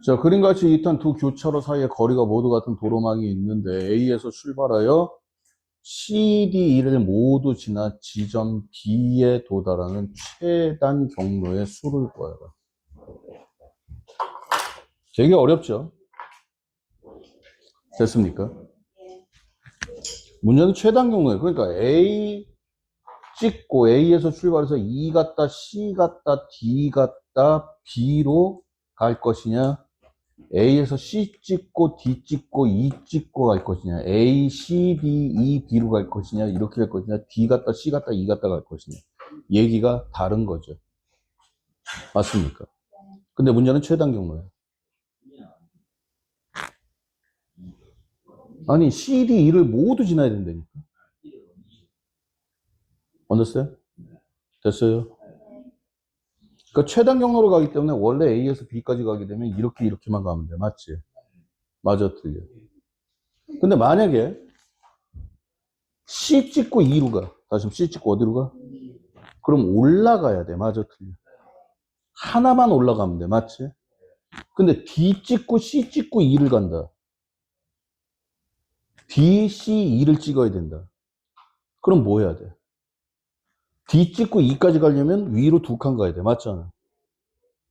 자, 그림같이 일단 두 교차로 사이에 거리가 모두 같은 도로망이 있는데 A에서 출발하여 CDE를 모두 지나 지점 B에 도달하는 최단 경로의 수를 구하라. 되게 어렵죠? 됐습니까? 문제는 최단 경로예요. 그러니까 A 찍고 A에서 출발해서 E 갔다 C 갔다 D 갔다 B로 갈 것이냐, A에서 C 찍고 D 찍고 E 찍고 갈 것이냐, A, C, D, E, B로 갈 것이냐, 이렇게 갈 것이냐, D 갔다 C 갔다 E 갔다 갈 것이냐. 얘기가 다른 거죠. 맞습니까? 근데 문제는 최단 경로예요. 아니, C, D, E를 모두 지나야 된다니까. 언더스요? 됐어요? 그러니까 최단 경로로 가기 때문에 원래 A에서 B까지 가게 되면 이렇게만 가면 돼. 맞지? 맞아, 틀려. 근데 만약에 C 찍고 E로 가. 다시 C 찍고 어디로 가? 그럼 올라가야 돼. 맞아, 틀려. 하나만 올라가면 돼. 맞지? 근데 D 찍고 C 찍고 E를 간다. D, C, E를 찍어야 된다. 그럼 뭐 해야 돼? D 찍고 E까지 가려면 위로 두 칸 가야 돼. 맞잖아.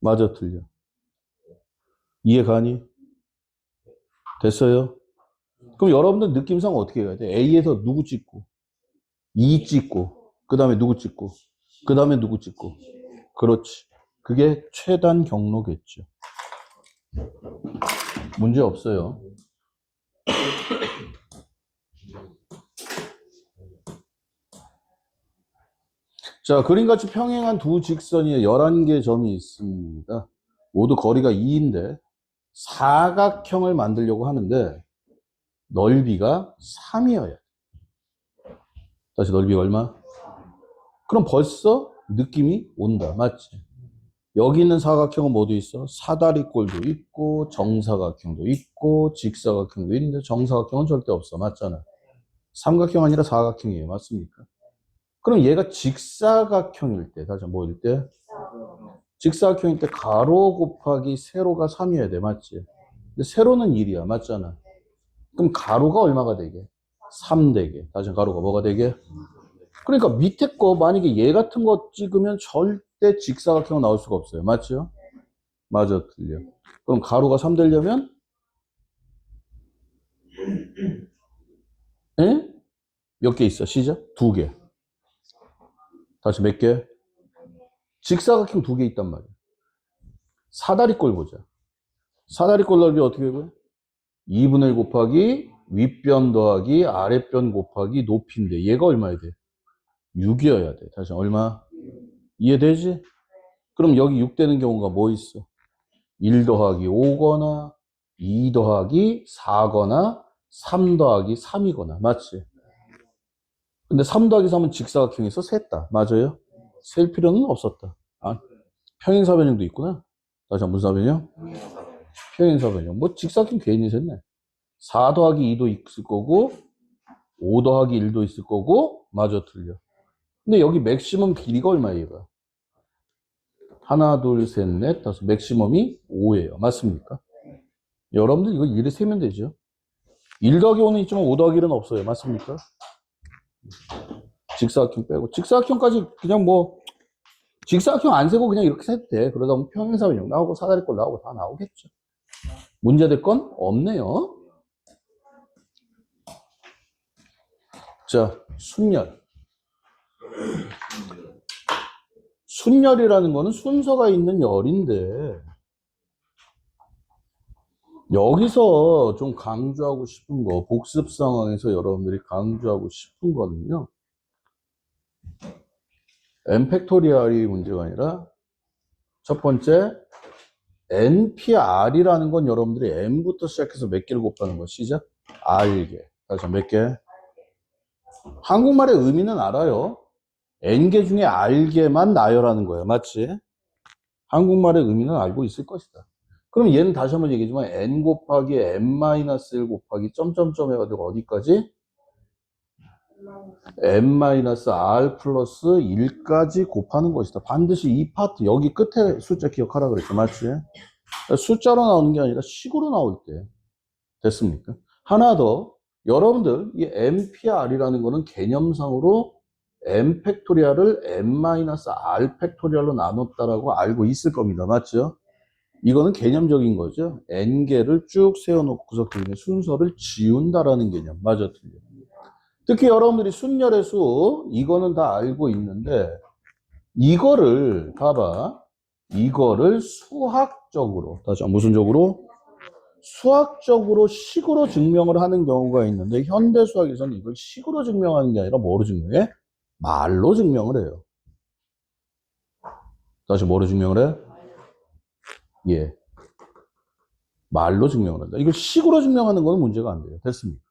맞아, 틀려. 이해 가니? 됐어요? 그럼 여러분들 느낌상 어떻게 해야 돼? A에서 누구 찍고, E 찍고, 그 다음에 누구 찍고, 그 다음에 누구 찍고. 그렇지. 그게 최단 경로겠죠. 문제 없어요. 자, 그림같이 평행한 두 직선이 11개 점이 있습니다. 모두 거리가 2인데 사각형을 만들려고 하는데 넓이가 3이어야 돼. 다시 넓이가 얼마? 그럼 벌써 느낌이 온다. 맞지? 여기 있는 사각형은 모두 있어. 사다리꼴도 있고 정사각형도 있고 직사각형도 있는데 정사각형은 절대 없어. 맞잖아. 삼각형 아니라 사각형이에요. 맞습니까? 그럼 얘가 직사각형일 때, 다시 뭐일 때? 직사각형일 때 가로 곱하기 세로가 3이어야 돼. 맞지? 근데 세로는 1이야. 맞잖아. 그럼 가로가 얼마가 되게? 3 되게. 다시 가로가 뭐가 되게? 그러니까 밑에 거 만약에 얘 같은 거 찍으면 절대 직사각형 나올 수가 없어요. 맞죠? 맞아, 틀려. 그럼 가로가 3 되려면 에? 몇 개 있어? 시작? 2개. 다시 몇 개? 직사각형 2개 있단 말이야. 사다리꼴 보자. 사다리꼴 넓이 어떻게 구해? 2분의 1 곱하기 윗변 더하기 아랫변 곱하기 높이인데 얘가 얼마야 돼? 6이어야 돼. 다시 얼마? 이해되지? 그럼 여기 6 되는 경우가 뭐 있어? 1 더하기 5거나 2 더하기 4거나 3 더하기 3이거나 맞지? 근데 3 더하기 3은 직사각형에서 셌다. 맞아요? 셀 필요는 없었다. 아, 평행사변형도 있구나. 다시 한번 무슨 사변형? 평행사변형. 뭐 직사각형 괜히 셌네. 4 더하기 2도 있을 거고 5 더하기 1도 있을 거고 맞아, 틀려. 근데 여기 맥시멈 길이가 얼마예요, 얘가? 하나, 둘, 셋, 넷, 다섯. 맥시멈이 5예요. 맞습니까? 여러분들 이거 1을 세면 되죠. 1 더하기 5는 있지만 5 더하기 1은 없어요. 맞습니까? 직사각형 빼고. 직사각형까지 그냥 뭐 직사각형 안 세고 그냥 이렇게 세도 돼. 그러다 보면 평행사변형 나오고 사다리꼴 나오고 다 나오겠죠. 문제될 건 없네요. 자, 순열. 순열이라는 거는 순서가 있는 열인데 여기서 좀 강조하고 싶은 거, 복습 상황에서 여러분들이 강조하고 싶은 거는요. n팩토리얼이 문제가 아니라 첫 번째 npr이라는 건 여러분들이 n부터 시작해서 몇 개를 곱하는 거 시작? r개. 다시 몇 개? 한국말의 의미는 알아요. n개 중에 r개만 나열하는 거예요. 맞지? 한국말의 의미는 알고 있을 것이다. 그럼 얘는 다시 한번 얘기하지만 n 곱하기 n-1 곱하기 점점점 해가지고 어디까지? n-r 플러스 1까지 곱하는 것이다. 반드시 이 파트 여기 끝에 숫자 기억하라 그랬죠. 맞지? 숫자로 나오는 게 아니라 식으로 나올 때. 됐습니까? 하나 더. 여러분들, 이 MPR이라는 거는 개념상으로 M 팩토리얼을 M-R 팩토리얼로 나눴다라고 알고 있을 겁니다. 맞죠? 이거는 개념적인 거죠. N개를 쭉 세워놓고서 그 순서를 지운다라는 개념. 맞아, 틀려. 특히 여러분들이 순열의 수, 이거는 다 알고 있는데, 이거를, 봐봐. 이거를 수학적으로, 다시 무슨 적으로? 수학적으로 식으로 증명을 하는 경우가 있는데, 현대 수학에서는 이걸 식으로 증명하는 게 아니라 뭐로 증명해? 말로 증명을 해요. 다시 뭐로 증명을 해? 예. 말로 증명을 한다. 이걸 식으로 증명하는 건 문제가 안 돼요. 됐습니까?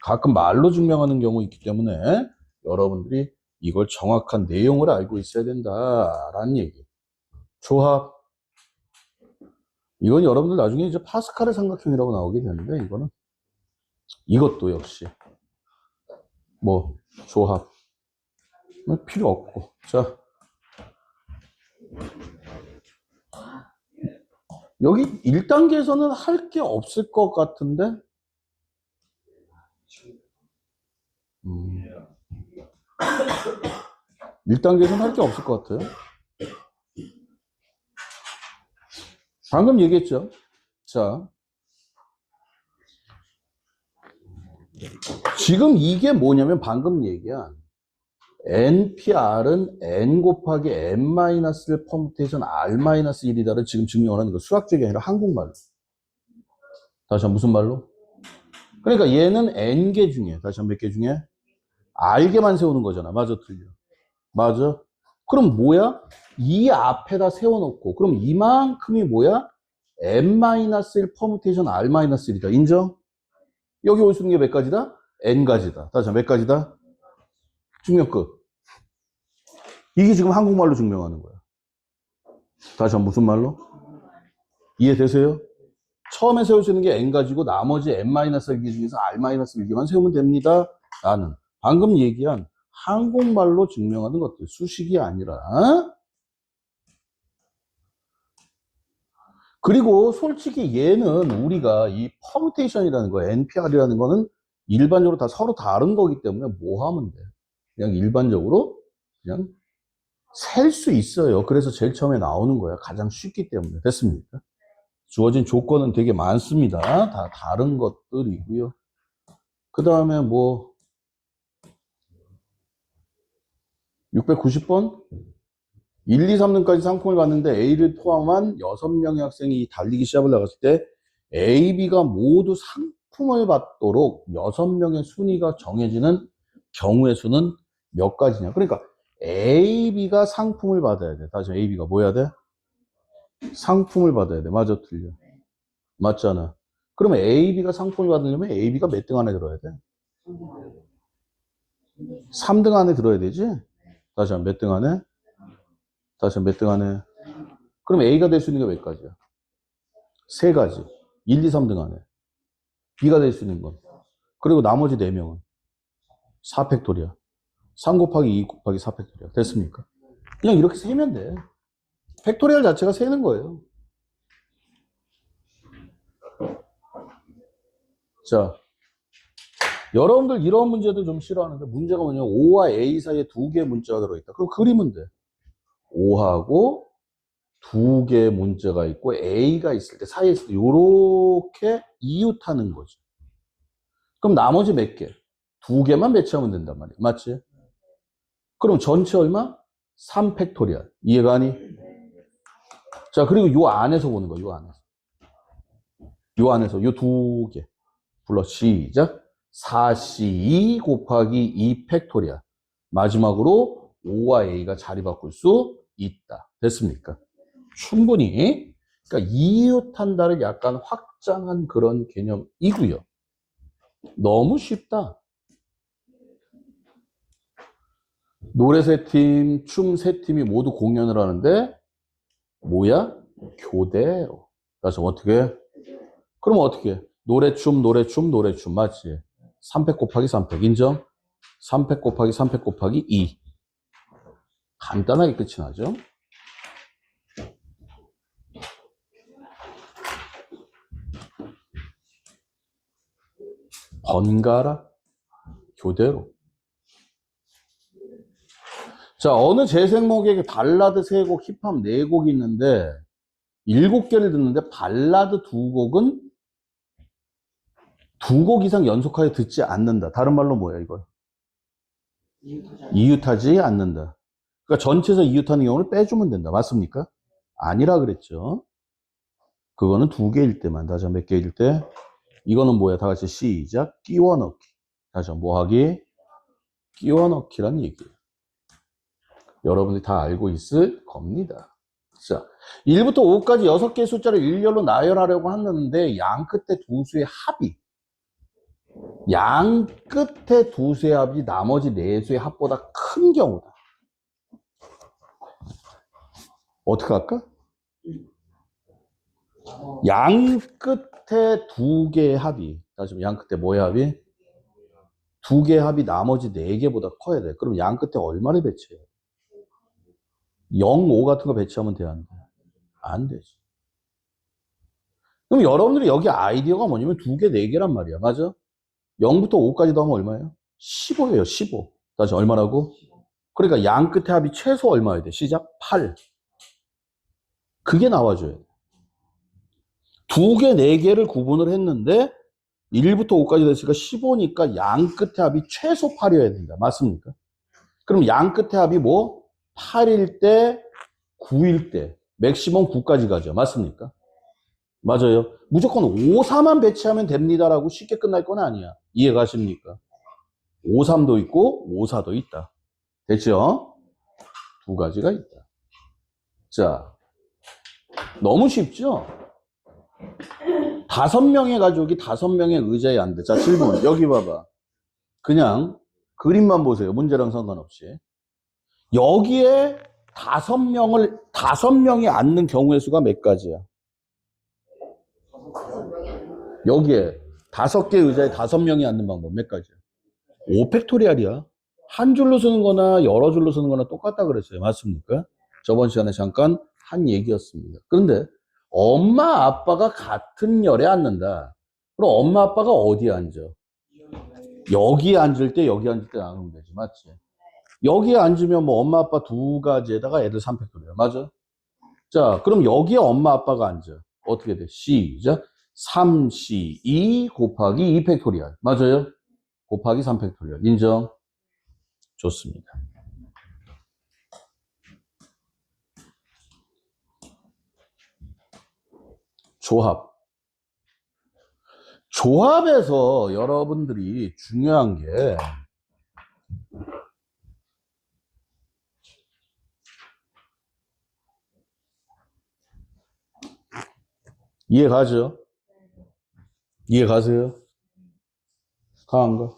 가끔 말로 증명하는 경우 있기 때문에 여러분들이 이걸 정확한 내용을 알고 있어야 된다라는 얘기. 조합. 이건 여러분들 나중에 이제 파스칼의 삼각형이라고 나오게 되는데, 이거는 이것도 역시 뭐 조합 필요 없고. 자, 여기 1단계에서는 할 게 없을 것 같은데, 1단계에서는 할 게 없을 것 같아요. 방금 얘기했죠. 자, 지금 이게 뭐냐면 방금 얘기한 NPR은 N 곱하기 N-를 퍼뮤테이션 R-1이다를 지금 증명을 하는 거. 수학적이 아니라 한국말로. 다시 한번 무슨 말로? 그러니까 얘는 N개 중에, 다시 한번 몇 개 중에? R개만 세우는 거잖아. 맞아, 틀려? 맞아? 그럼 뭐야? 이 앞에다 세워놓고, 그럼 이만큼이 뭐야? N-1 퍼뮤테이션 R-1이다. 인정? 여기 올 수 있는 게 몇 가지다? N가지다. 다시 한번 몇 가지다? 증명 끝. 이게 지금 한국말로 증명하는 거야. 다시 한번 무슨 말로? 이해되세요? 처음에 세울 수 있는 게 N가지고 나머지 N-1기 중에서 R-1기만 세우면 됩니다. 라는 방금 얘기한 한국말로 증명하는 것들. 수식이 아니라. 그리고 솔직히 얘는 우리가 이 퍼뮤테이션이라는 거, NPR이라는 거는 일반적으로 다 서로 다른 거기 때문에 뭐 하면 돼? 그냥 일반적으로 그냥 셀 수 있어요. 그래서 제일 처음에 나오는 거야. 가장 쉽기 때문에. 됐습니까? 주어진 조건은 되게 많습니다. 다 다른 것들이고요. 그 다음에 뭐 690번 1, 2, 3등까지 상품을 받는데 A를 포함한 6명의 학생이 달리기 시합을 나갔을 때 A, B가 모두 상품을 받도록 6명의 순위가 정해지는 경우의 수는 몇 가지냐. 그러니까 A, B가 상품을 받아야 돼. 다시 A, B가 뭐 해야 돼? 상품을 받아야 돼. 맞아, 틀려? 맞잖아. 그러면 A, B가 상품을 받으려면 A, B가 몇 등 안에 들어야 돼? 3등 안에 들어야 되지? 다시 한 몇 등 안에? 다시 한 몇 등 안에? 그럼 A가 될 수 있는 게 몇 가지야? 3가지. 1, 2, 3등 안에. B가 될 수 있는 건. 그리고 나머지 4명은 4팩토리야. 3 곱하기 2 곱하기 4팩토리야. 됐습니까? 그냥 이렇게 세면 돼. 팩토리얼 자체가 세는 거예요. 자, 여러분들 이런 문제도 좀 싫어하는데 문제가 뭐냐면 5와 A 사이에 2개의 문자가 들어있다. 그럼 그리면 돼. 5하고 2개의 문자가 있고 A가 있을 때 사이에 있을 때 이렇게 이웃하는 거죠. 그럼 나머지 몇 개? 2개만 배치하면 된단 말이야. 맞지? 그럼 전체 얼마? 3팩토리얼. 이해가 가니? 자, 그리고 요 안에서 보는 거야. 요 안에서. 요 안에서 요 2개. 불러 시작. 4C2 곱하기 2 팩토리얼. 마지막으로 5와 A가 자리 바꿀 수 있다. 됐습니까? 충분히. 그러니까 이웃한다를 약간 확장한 그런 개념이고요. 너무 쉽다. 노래 3팀, 춤 3팀이 모두 공연을 하는데 뭐야? 교대로. 그래서 어떻게 해? 그럼 어떻게 해? 노래, 춤, 노래, 춤, 노래, 춤. 맞지? 3팩 곱하기 3팩. 인정? 3팩 곱하기 3팩 곱하기 2. 간단하게 끝이 나죠? 번갈아 교대로. 자, 어느 재생목에게 발라드 3곡, 힙합 4곡이 있는데 7개를 듣는데 발라드 2곡은 2곡 이상 연속하여 듣지 않는다. 다른 말로 뭐야 이걸? 이웃하지 않는다. 그러니까 전체에서 이웃하는 경우를 빼주면 된다. 맞습니까? 아니라 그랬죠. 그거는 2개일 때만. 다시 몇 개일 때? 이거는 뭐야? 다 같이 시작. 끼워 넣기. 다시 뭐 하기? 끼워 넣기란 얘기예요. 여러분들이 다 알고 있을 겁니다. 자, 1부터 5까지 6개의 숫자를 일렬로 나열하려고 하는데 양 끝에 두 수의 합이 양 끝에 두 수의 합이 나머지 네 수의 합보다 큰 경우다. 어떻게 할까? 양 끝에 두 개의 합이, 다시 양 끝에 뭐의 합이? 두 개의 합이 나머지 네 개보다 커야 돼. 그럼 양 끝에 얼마를 배치해야 돼? 0, 5 같은 거 배치하면 돼, 안 돼? 안 되지. 그럼 여러분들이 여기 아이디어가 뭐냐면 2개, 4개란 말이야. 맞아? 0부터 5까지 더하면 얼마예요? 15예요, 15. 다시 얼마라고? 그러니까 양 끝에 합이 최소 얼마여야 돼? 시작 8. 그게 나와줘야 돼. 2개, 4개를 구분을 했는데 1부터 5까지 됐으니까 15니까 양 끝에 합이 최소 8이어야 된다. 맞습니까? 그럼 양 끝에 합이 뭐? 8일 때, 9일 때, 맥시멈 9까지 가죠. 맞습니까? 맞아요. 무조건 5, 4만 배치하면 됩니다라고 쉽게 끝날 건 아니야. 이해가십니까? 5, 3도 있고 5, 4도 있다. 됐죠? 두 가지가 있다. 자, 너무 쉽죠? 5명의 가족이 5명의 의자에 앉는다. 자, 질문. 여기 봐봐. 그냥 그림만 보세요. 문제랑 상관없이. 여기에 5명이 앉는 경우의 수가 몇 가지야? 여기에 5개 의자에 5명이 앉는 방법 몇 가지야? 5팩토리얼이야. 한 줄로 쓰는 거나 여러 줄로 쓰는 거나 똑같다 그랬어요. 맞습니까? 저번 시간에 잠깐 한 얘기였습니다. 그런데 엄마 아빠가 같은 열에 앉는다. 그럼 엄마 아빠가 어디에 앉아? 여기에 앉을 때 여기 앉을 때 나누면 되지. 맞지? 여기에 앉으면 뭐 엄마 아빠 두 가지에다가 애들 3팩토리얼. 맞아? 자, 그럼 여기에 엄마 아빠가 앉아. 어떻게 돼? 시작. 3C2 곱하기 2 팩토리얼. 맞아요? 곱하기 3 팩토리얼. 인정? 좋습니다. 조합. 조합에서 여러분들이 중요한 게 이해가죠? 이해가세요? 가안가?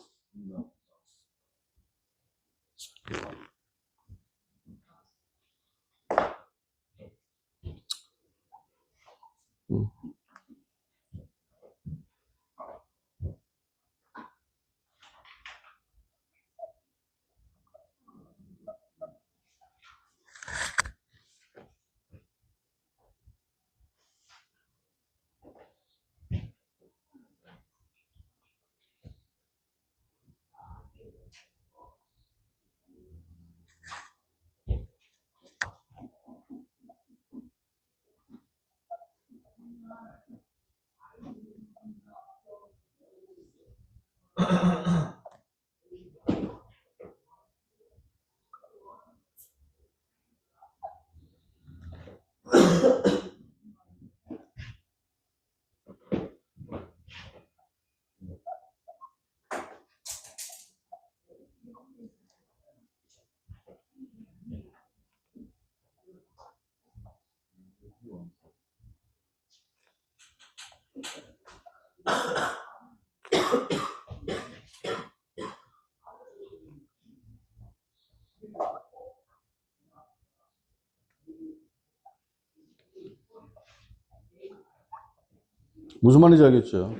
무슨 말인지 알겠죠?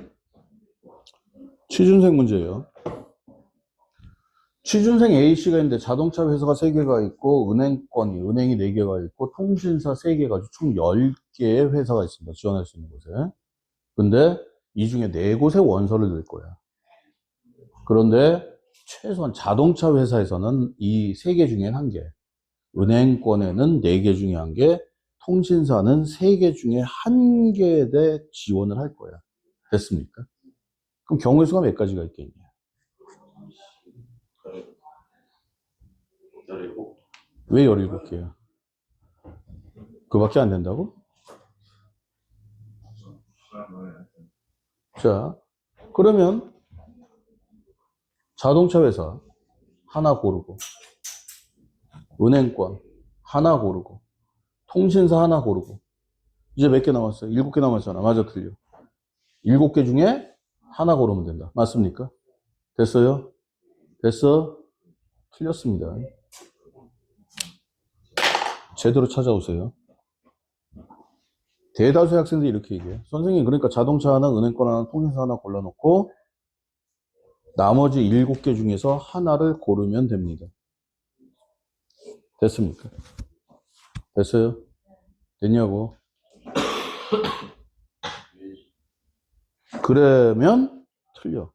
취준생 문제예요. 취준생 A씨가 있는데 자동차 회사가 3개가 있고 은행이 4개가 있고 통신사 3개가 총 10개의 회사가 있습니다. 지원할 수 있는 곳에. 근데 이 중에 4곳에 원서를 낼 거야. 그런데 최소한 자동차 회사에서는 이 세 개 중에 한 개, 은행권에는 네 개 중에 한 개, 통신사는 세 개 중에 한 개에 대해 지원을 할 거야. 됐습니까? 그럼 경우의 수가 몇 가지가 있겠냐? 왜 17개야? 그밖에 안 된다고? 자, 그러면 자동차 회사 하나 고르고, 은행권 하나 고르고, 통신사 하나 고르고, 이제 몇 개 남았어요? 7개 남았잖아. 맞아, 틀려. 7개 중에 하나 고르면 된다. 맞습니까? 됐어요? 됐어? 틀렸습니다. 제대로 찾아오세요. 대다수의 학생들이 이렇게 얘기해. 선생님, 그러니까 자동차 하나, 은행권 하나, 통신사 하나 골라놓고 나머지 7개 중에서 하나를 고르면 됩니다. 됐습니까? 됐어요? 됐냐고? 그러면 틀려.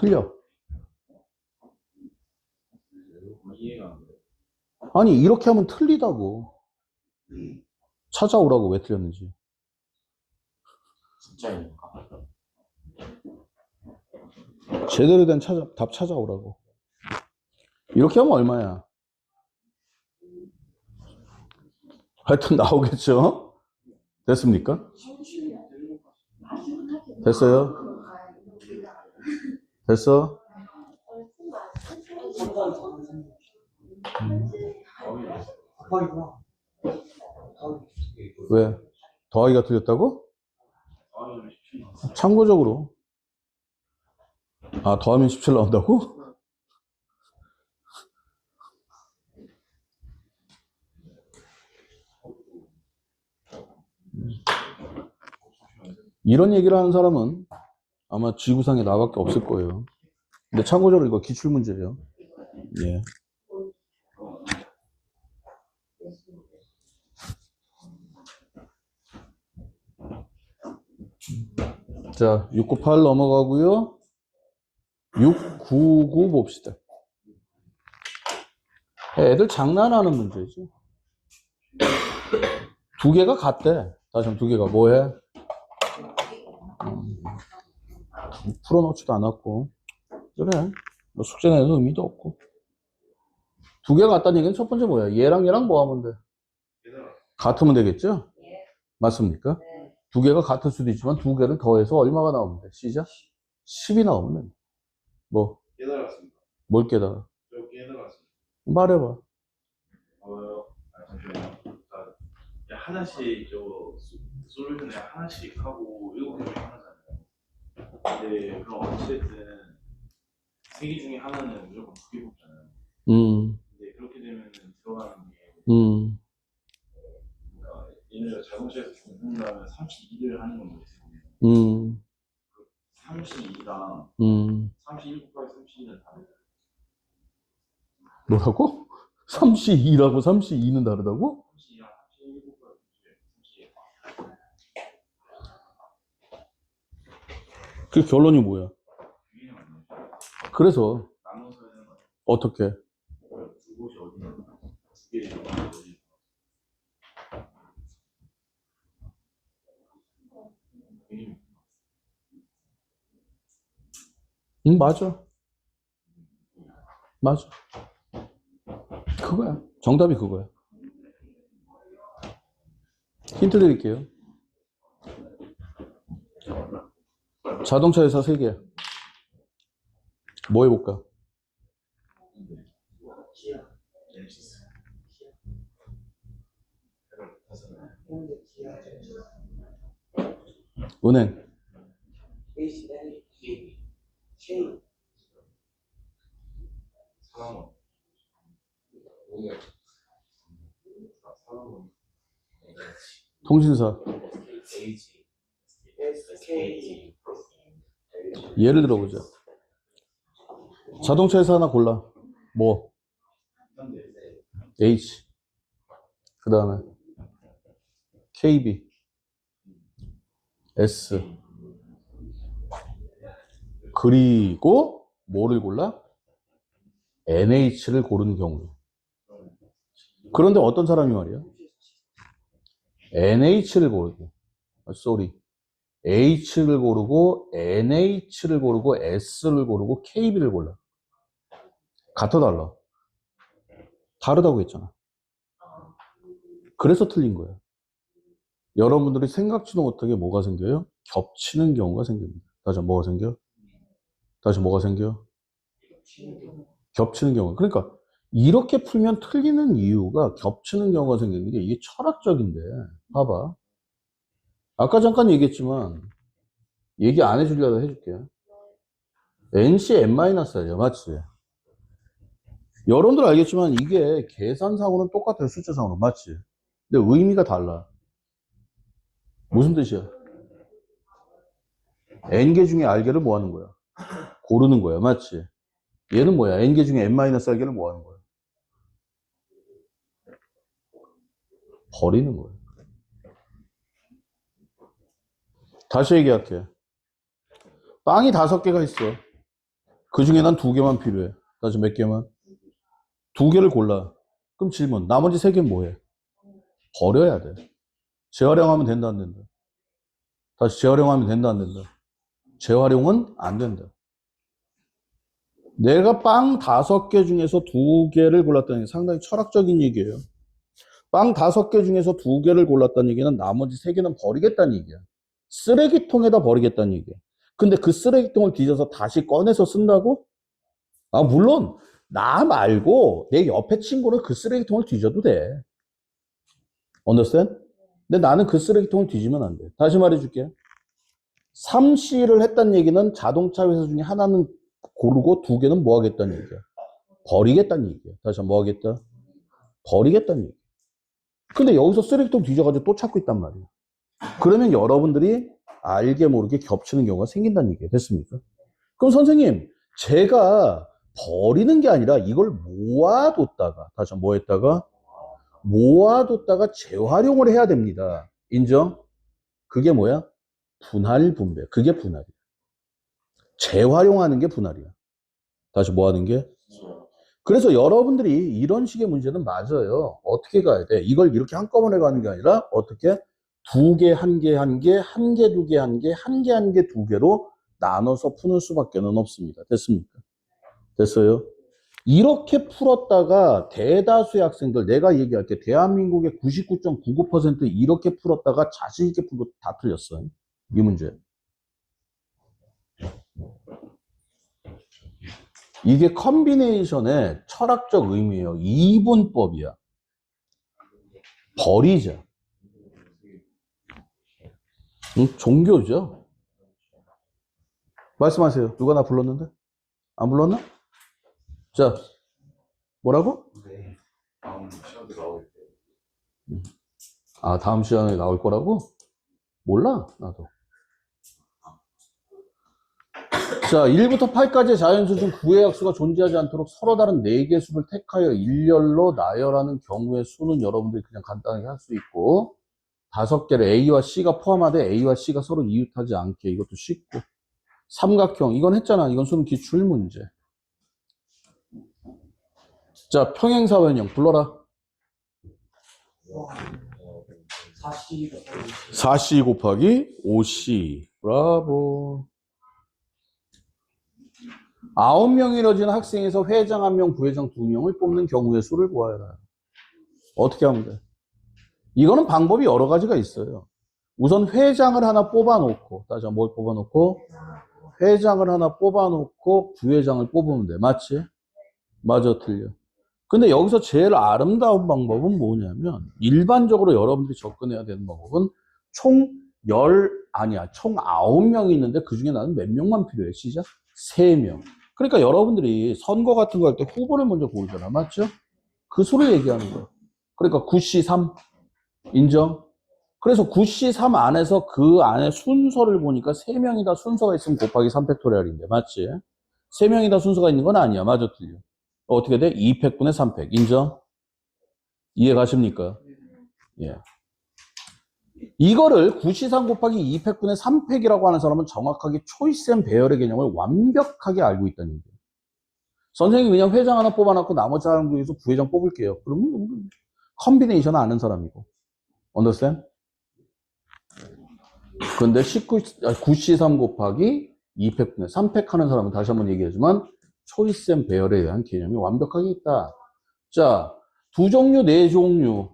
틀려. 아니, 이렇게 하면 틀리다고. 찾아오라고. 왜 틀렸는지. 제대로 된 답 찾아오라고. 이렇게 하면 얼마야? 하여튼 나오겠죠? 됐습니까? 됐어요? 됐어? 왜? 더하기가 틀렸다고? 참고적으로. 아, 더하면 17 나온다고? 이런 얘기를 하는 사람은 아마 지구상에 나밖에 없을 거예요. 근데 참고적으로 이거 기출문제예요. 예. 자, 698 넘어가고요. 699 봅시다. 애들 장난하는 문제지. 두 개가 같대. 다시 한번 두 개가 뭐해? 풀어놓지도 않았고. 그래. 뭐 숙제 내는 의미도 없고. 두 개가 같다는 얘기는 첫 번째 뭐야? 얘랑 뭐 하면 돼? 같으면 되겠죠? 맞습니까? 두 개가 같을 수도 있지만 두 개를 더해서 얼마가 나오면 돼? 시작? 10이 나오면 돼. 뭐? 깨달았습니다. 뭘 깨달아? 저 깨달았습니다. 말해봐. 잠시만요. 하나씩 솔루션에 하나씩 하고 7개 중에 하나잖아요. 근데 그럼 어쨌든 3개 중에 하나는 무조건 2개 뽑잖아요. 근데 그렇게 되면 들어가는 게 그러니까 예를 들어 자동차에서 공부하면 32를 하는 건 뭐지? 32랑 31 곱하기 32는 다르다. 뭐라고? 32라고 32는 다르다고? 32랑 31 곱하기 32. 그 결론이 뭐야? 그래서 나눠서 하는 거 어떻게? 두 곳이 어디냐? 두 개의 어디? 응, 맞아. 맞아. 그거야. 정답이 그거야. 힌트 드릴게요. 자동차 회사 3개. 뭐 해볼까? 은행. 통신사. 예를 들어보자. 자동차 회사 하나 골라. 뭐? H. 그 다음에 KB. S. 그리고 뭐를 골라? NH를 고르는 경우. 그런데 어떤 사람이 말이야? NH를 고르고, H를 고르고, NH를 고르고, S를 고르고, KB를 골라. 같아, 달라? 다르다고 했잖아. 그래서 틀린 거야. 여러분들이 생각지도 못하게 뭐가 생겨요? 겹치는 경우가 생깁니다. 다시 뭐가 생겨? 다시 뭐가 생겨? 겹치는 경우. 그러니까 이렇게 풀면 틀리는 이유가 겹치는 경우가 생기는 게 이게 철학적인데, 봐봐. 아까 잠깐 얘기했지만 얘기 안 해주려고 해줄게. NC N-R야, 맞지? 여러분들 알겠지만 이게 계산상으로는 똑같아요, 숫자상으로. 맞지? 근데 의미가 달라. 무슨 뜻이야? N개 중에 R개를 뭐 하는 거야? 고르는 거야, 맞지? 얘는 뭐야? N개 중에 N-R개를 뭐 하는 거야? 버리는 거야. 다시 얘기할게. 빵이 5개가 있어. 그 중에 난 2개만 필요해. 다시 몇 개만? 2개를 골라. 그럼 질문. 나머지 3개는 뭐해? 버려야 돼. 재활용하면 된다, 안 된다? 다시 재활용하면 된다, 안 된다? 재활용은 안 된다. 내가 빵 5개 중에서 2개를 골랐다는 게 상당히 철학적인 얘기예요. 빵 5개 중에서 2개를 골랐다는 얘기는 나머지 3개는 버리겠다는 얘기야. 쓰레기통에다 버리겠다는 얘기야. 근데 그 쓰레기통을 뒤져서 다시 꺼내서 쓴다고? 아, 물론 나 말고 내 옆에 친구는 그 쓰레기통을 뒤져도 돼. Understand? 근데 나는 그 쓰레기통을 뒤지면 안 돼. 다시 말해줄게. 3C를 했다는 얘기는 자동차 회사 중에 하나는 고르고 2개는 뭐 하겠다는 얘기야. 버리겠다는 얘기야. 다시 한번 뭐 하겠다? 버리겠다는 얘기야. 근데 여기서 쓰레기통 뒤져가지고 또 찾고 있단 말이야. 그러면 여러분들이 알게 모르게 겹치는 경우가 생긴다는 얘기예요. 됐습니까? 그럼 선생님, 제가 버리는 게 아니라 이걸 모아뒀다가, 다시 한번 뭐 했다가? 모아뒀다가 재활용을 해야 됩니다. 인정? 그게 뭐야? 분할 분배. 그게 분할이야. 재활용하는 게 분할이야. 다시 뭐 하는 게? 그래서 여러분들이 이런 식의 문제는 맞아요. 어떻게 가야 돼? 이걸 이렇게 한꺼번에 가는 게 아니라 어떻게? 2개, 1개, 1개, 1개, 2개, 1개, 1개, 1개, 2개로 나눠서 푸는 수밖에 없습니다. 됐습니까? 됐어요? 이렇게 풀었다가 대다수의 학생들, 내가 얘기할게. 대한민국의 99.99% 이렇게 풀었다가 자신있게 풀고 다 틀렸어요. 이 문제. 이게 컨비네이션의 철학적 의미예요. 이분법이야. 버리자. 종교죠. 말씀하세요. 누가 나 불렀는데? 안 불렀나? 자, 뭐라고? 네. 다음 시험에 나올 때. 아, 다음 시간에 나올 거라고? 몰라, 나도. 자, 1부터 8까지의 자연수 중 9의 약수가 존재하지 않도록 서로 다른 4개 수를 택하여 일렬로 나열하는 경우의 수는 여러분들이 그냥 간단하게 할 수 있고, 5개를 A와 C가 포함하되 A와 C가 서로 이웃하지 않게, 이것도 쉽고. 삼각형, 이건 했잖아. 이건 수능 기출 문제. 자, 평행사변형 불러라. 4C 곱하기 5C. 브라보. 9명이 이뤄진 학생에서 회장 1명, 부회장 2명을 뽑는 경우의 수를 구하여라. 어떻게 하면 돼? 이거는 방법이 여러 가지가 있어요. 우선 회장을 하나 뽑아놓고, 다시 뭘 뽑아놓고? 회장을 하나 뽑아놓고 부회장을 뽑으면 돼. 맞지? 맞아, 틀려. 근데 여기서 제일 아름다운 방법은 뭐냐면, 일반적으로 여러분들이 접근해야 되는 방법은 총 9명이 있는데 그 중에 나는 몇 명만 필요해? 시작? 3명. 그러니까 여러분들이 선거 같은 거 할 때 후보를 먼저 고르잖아. 맞죠? 그 수를 얘기하는 거야. 그러니까 9C3 인정? 그래서 9C3 안에서 그 안에 순서를 보니까 3명이 다 순서가 있으면 곱하기 3팩토리얼인데 맞지? 3명이 다 순서가 있는 건 아니야. 맞아, 틀려. 어떻게 돼? 2팩분의 3팩. 인정? 이해 가십니까? 예. 이거를 9C3 곱하기 2팩분의 3팩이라고 하는 사람은 정확하게 초이스 앤 배열의 개념을 완벽하게 알고 있다는 얘기예요. 선생님이 그냥 회장 하나 뽑아놓고 나머지 사람 중에서 부회장 뽑을게요. 그러면 컨비네이션 아는 사람이고. understand? 근데 9C3 곱하기 2팩분의 3팩 하는 사람은 다시 한번 얘기하지만 초이스 앤 배열에 대한 개념이 완벽하게 있다. 자, 두 종류, 네 종류를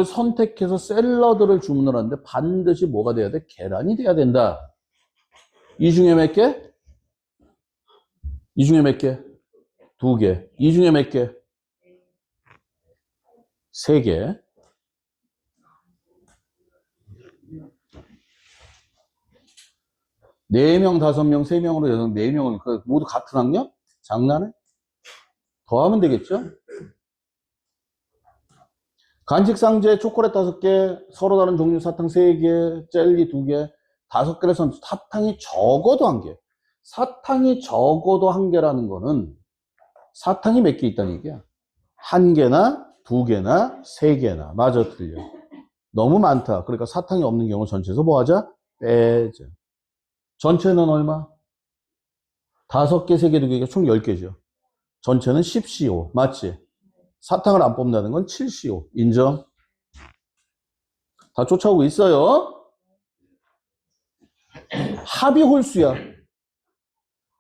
선택해서 샐러드를 주문을 하는데 반드시 뭐가 돼야 돼? 계란이 돼야 된다. 이 중에 몇 개? 이 중에 몇 개? 두 개. 이 중에 몇 개? 세 개. 네 명, 다섯 명, 세 명으로 여섯, 네 명을 모두 같은 학년? 장난해? 더하면 되겠죠? 간식 상자에 초콜릿 5개, 서로 다른 종류 사탕 3개, 젤리 2개, 5개를 사탕이 적어도 1개. 사탕이 적어도 1개라는 거는 사탕이 몇 개 있다는 얘기야. 1개나 2개나 3개나. 맞아, 틀려. 너무 많다. 그러니까 사탕이 없는 경우 전체에서 뭐 하자? 빼자. 전체는 얼마? 5개, 3개, 2개가 총 10개죠. 전체는 10CO. 맞지? 사탕을 안 뽑는다는 건 7CO. 인정? 다 쫓아오고 있어요. 합의 홀수야.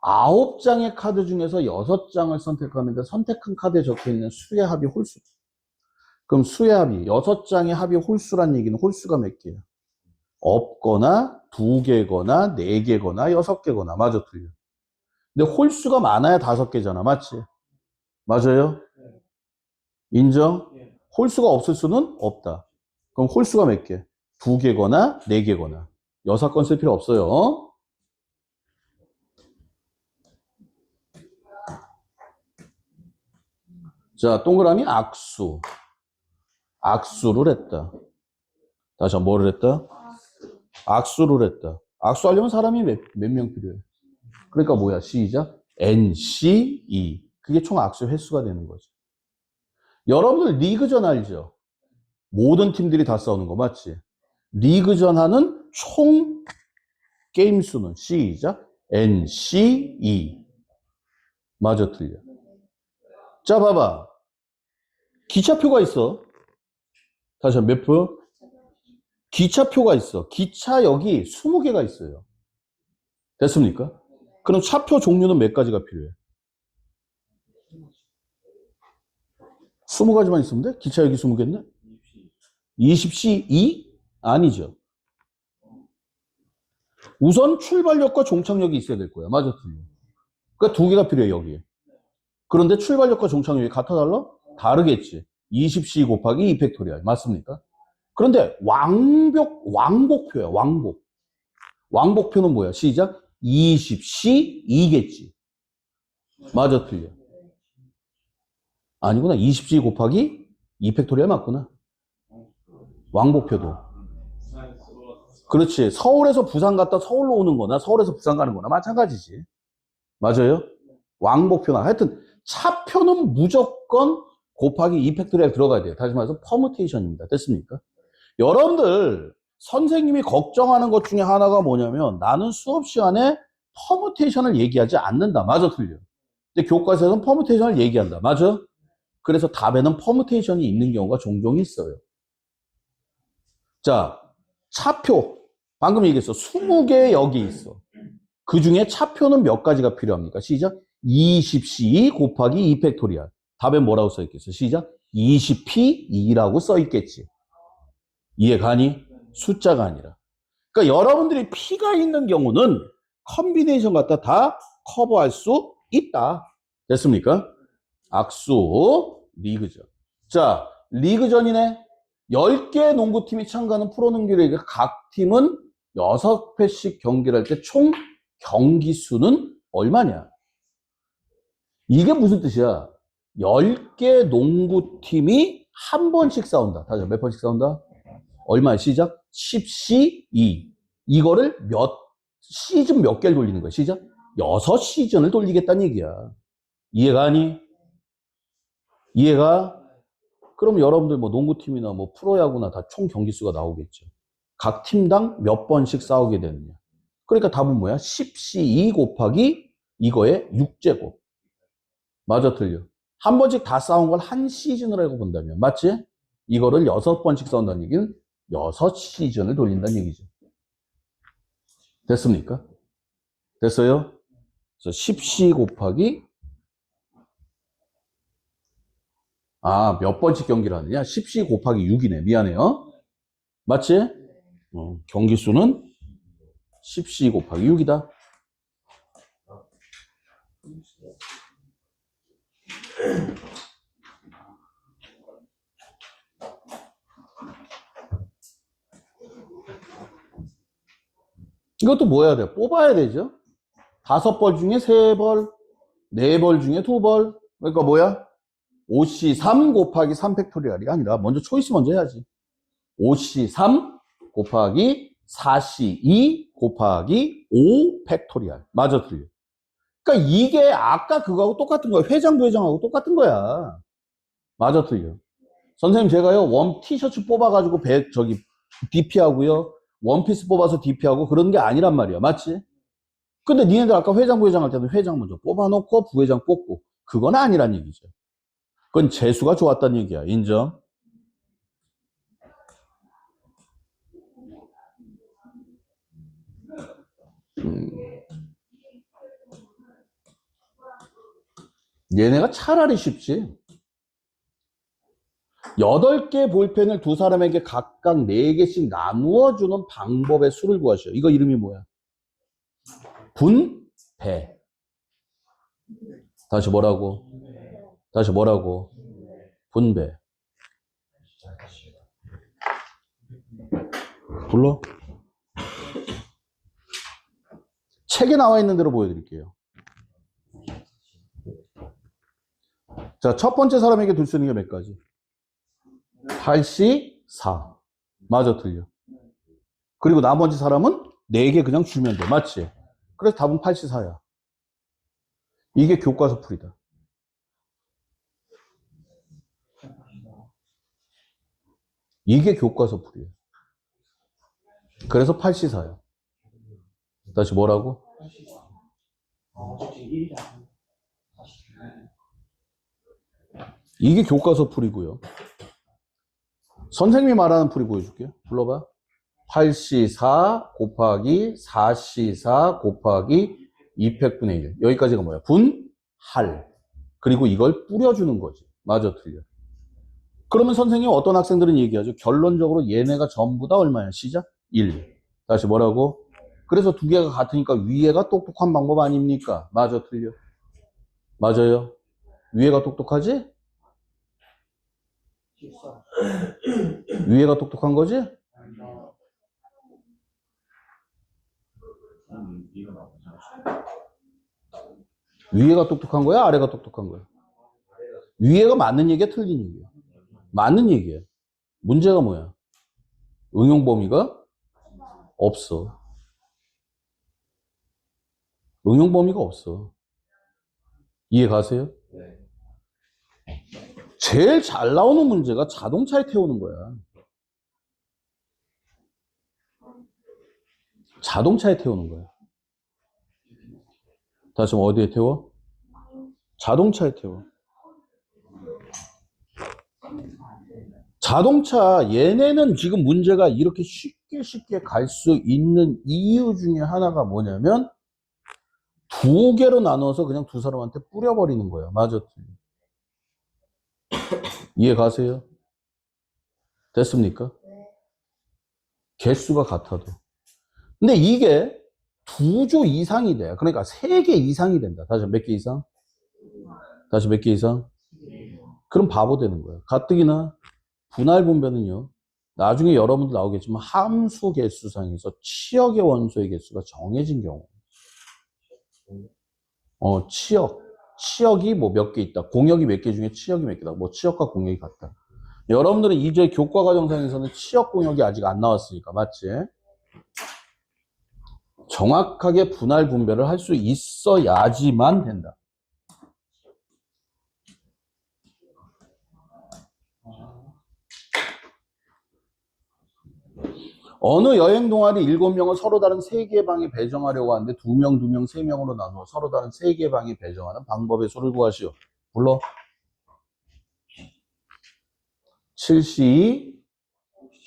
9장의 카드 중에서 6장을 선택하는데 선택한 카드에 적혀있는 수의 합이 홀수. 그럼 수의 합이 6장의 합이 홀수란 얘기는 홀수가 몇 개야? 없거나 2개거나 4개거나 6개거나. 맞아, 틀려. 근데 홀수가 많아야 5개잖아. 맞지? 맞아요? 인정? 홀수가 없을 수는 없다. 그럼 홀수가 몇 개? 2개거나 4개거나. 6건 쓸 필요 없어요. 자, 동그라미 악수. 악수를 했다. 다시 한번 뭐를 했다? 악수를 했다. 악수하려면 사람이 몇 명 필요해? 그러니까 뭐야? 시작. NCE. 그게 총 악수 횟수가 되는 거지. 여러분들 리그전 알죠? 모든 팀들이 다 싸우는 거 맞지? 리그전 하는 총 게임 수는 시작. NCE. 맞아, 틀려. 자, 봐봐. 기차표가 있어. 다시 한번 몇 표? 기차표가 있어. 기차 여기 20개가 있어요. 됐습니까? 그럼 차표 종류는 몇 가지가 필요해? 20가지만 있으면 돼? 기차 여기 20개인데? 20C2? 아니죠. 우선 출발역과 종착역이 있어야 될 거야. 맞아, 틀려. 그러니까 2개가 필요해, 여기에. 그런데 출발역과 종착역이 같아 달라? 다르겠지. 20C 곱하기 2 팩토리얼. 맞습니까? 그런데 왕복표야, 왕복. 왕복표는 뭐야? 시작. 20C 2겠지. 맞아, 틀려. 아니구나. 20C 곱하기 2 팩토리얼 맞구나. 왕복표도. 그렇지. 서울에서 부산 갔다 서울로 오는 거나 서울에서 부산 가는 거나 마찬가지지. 맞아요? 왕복표나. 하여튼 차표는 무조건 곱하기 2 팩토리얼 들어가야 돼요. 다시 말해서 퍼뮤테이션입니다. 됐습니까? 여러분들 선생님이 걱정하는 것 중에 하나가 뭐냐면 나는 수업 시간에 퍼뮤테이션을 얘기하지 않는다. 맞아, 틀려. 근데 교과서에서는 퍼뮤테이션을 얘기한다. 맞아? 그래서 답에는 퍼뮤테이션이 있는 경우가 종종 있어요. 자, 차표. 방금 얘기했어. 20개 여기 있어. 그 중에 차표는 몇 가지가 필요합니까? 시작. 20C 곱하기 2 팩토리얼. 답에 뭐라고 써 있겠어? 시작. 20P2라고 써 있겠지. 이해가니? 숫자가 아니라. 그러니까 여러분들이 P가 있는 경우는 컨비네이션 갖다 다 커버할 수 있다. 됐습니까? 악수, 리그전. 자, 리그전이네. 10개 농구팀이 참가하는 프로농구 리그 각 팀은 6회씩 경기를 할 때 총 경기 수는 얼마냐? 이게 무슨 뜻이야? 10개 농구팀이 한 번씩 싸운다. 다시 몇 번씩 싸운다? 얼마야? 시작? 10C2. 이거를 시즌 몇 개를 돌리는 거야? 시작? 6시즌을 돌리겠다는 얘기야. 이해가니? 이해가? 그럼 여러분들 뭐 농구팀이나 뭐 프로야구나 다 총 경기 수가 나오겠죠. 각 팀당 몇 번씩 싸우게 되느냐. 그러니까 답은 뭐야? 10C2 곱하기 이거의 6제곱. 맞아, 틀려? 한 번씩 다 싸운 걸 한 시즌을 알고 본다면. 맞지? 이거를 6번씩 싸운다는 얘기는 6시즌을 돌린다는 얘기죠. 됐습니까? 됐어요? 그래서 10C 곱하기 몇 번씩 경기를 하느냐? 10C 곱하기 6이네. 미안해요. 맞지? 경기 수는 10C 곱하기 6이다. 이것도 뭐 해야 돼? 뽑아야 되죠? 5벌 중에 3벌, 4벌 중에 2벌. 그러니까 뭐야? 5C3 곱하기 3팩토리얼이 아니라 먼저 초이스 먼저 해야지. 5C3 곱하기 4C2 곱하기 5 팩토리얼. 맞아, 틀려. 그러니까 이게 아까 그거하고 똑같은 거야. 회장, 부회장하고 똑같은 거야. 맞아, 틀려. 선생님, 제가요, 원 티셔츠 뽑아가지고 DP하고요. 원피스 뽑아서 DP하고 그런 게 아니란 말이야. 맞지? 근데 니네들 아까 회장, 부회장 할 때도 회장 먼저 뽑아놓고 부회장 뽑고. 그건 아니란 얘기죠. 그건 재수가 좋았다는 얘기야. 인정? 얘네가 차라리 쉽지. 8개 볼펜을 두 사람에게 각각 4개씩 나누어 주는 방법의 수를 구하시오. 이거 이름이 뭐야? 분배. 다시 뭐라고? 다시 뭐라고? 분배. 불러? 책에 나와 있는 대로 보여드릴게요. 자, 첫 번째 사람에게 둘 수 있는 게 몇 가지? 8C 4. 맞아, 틀려. 그리고 나머지 사람은 4개 그냥 주면 돼. 맞지? 그래서 답은 8C 4야. 이게 교과서 풀이다. 이게 교과서 풀이에요. 그래서 8C 4야. 다시 뭐라고? 이게 교과서 풀이고요. 선생님이 말하는 풀이 보여줄게요. 불러봐. 8C4 곱하기 4C4 곱하기 2팩분의 1. 여기까지가 뭐야? 분할. 그리고 이걸 뿌려주는 거지. 맞아, 틀려. 그러면 선생님 어떤 학생들은 얘기하죠? 결론적으로 얘네가 전부 다 얼마야? 시작? 1. 다시 뭐라고? 그래서 두 개가 같으니까 위에가 똑똑한 방법 아닙니까? 맞아, 틀려. 맞아요. 위에가 똑똑하지? 위에가 똑똑한 거지? 위에가 똑똑한 거야? 아래가 똑똑한 거야? 위에가 맞는 얘기야? 틀린 얘기야? 맞는 얘기야. 문제가 뭐야? 응용 범위가 없어. 응용 범위가 없어. 이해 가세요? 제일 잘 나오는 문제가 자동차에 태우는 거야. 자동차에 태우는 거야. 다시 어디에 태워? 자동차에 태워. 자동차 얘네는 지금 문제가 이렇게 쉽게 갈 수 있는 이유 중에 하나가 뭐냐면 2개로 나눠서 그냥 두 사람한테 뿌려버리는 거야. 맞아. 이해 가세요? 됐습니까? 개수가 같아도. 근데 이게 2조 이상이 돼. 그러니까 3개 이상이 된다. 다시 몇 개 이상? 다시 몇 개 이상? 그럼 바보 되는 거야. 가뜩이나 분할 분배는요. 나중에 여러분들 나오겠지만 함수 개수상에서 치역의 원소의 개수가 정해진 경우. 치역이 뭐 몇 개 있다. 공역이 몇 개 중에 치역이 몇 개다. 뭐 치역과 공역이 같다. 여러분들은 이제 교과 과정상에서는 치역 공역이 아직 안 나왔으니까 맞지? 정확하게 분할 분배를 할 수 있어야지만 된다. 어느 여행 동아리 7명을 서로 다른 3개의 방에 배정하려고 하는데 2명, 2명, 3명으로 나누어 서로 다른 3개의 방에 배정하는 방법의 수를 구하시오. 불러. 7C2,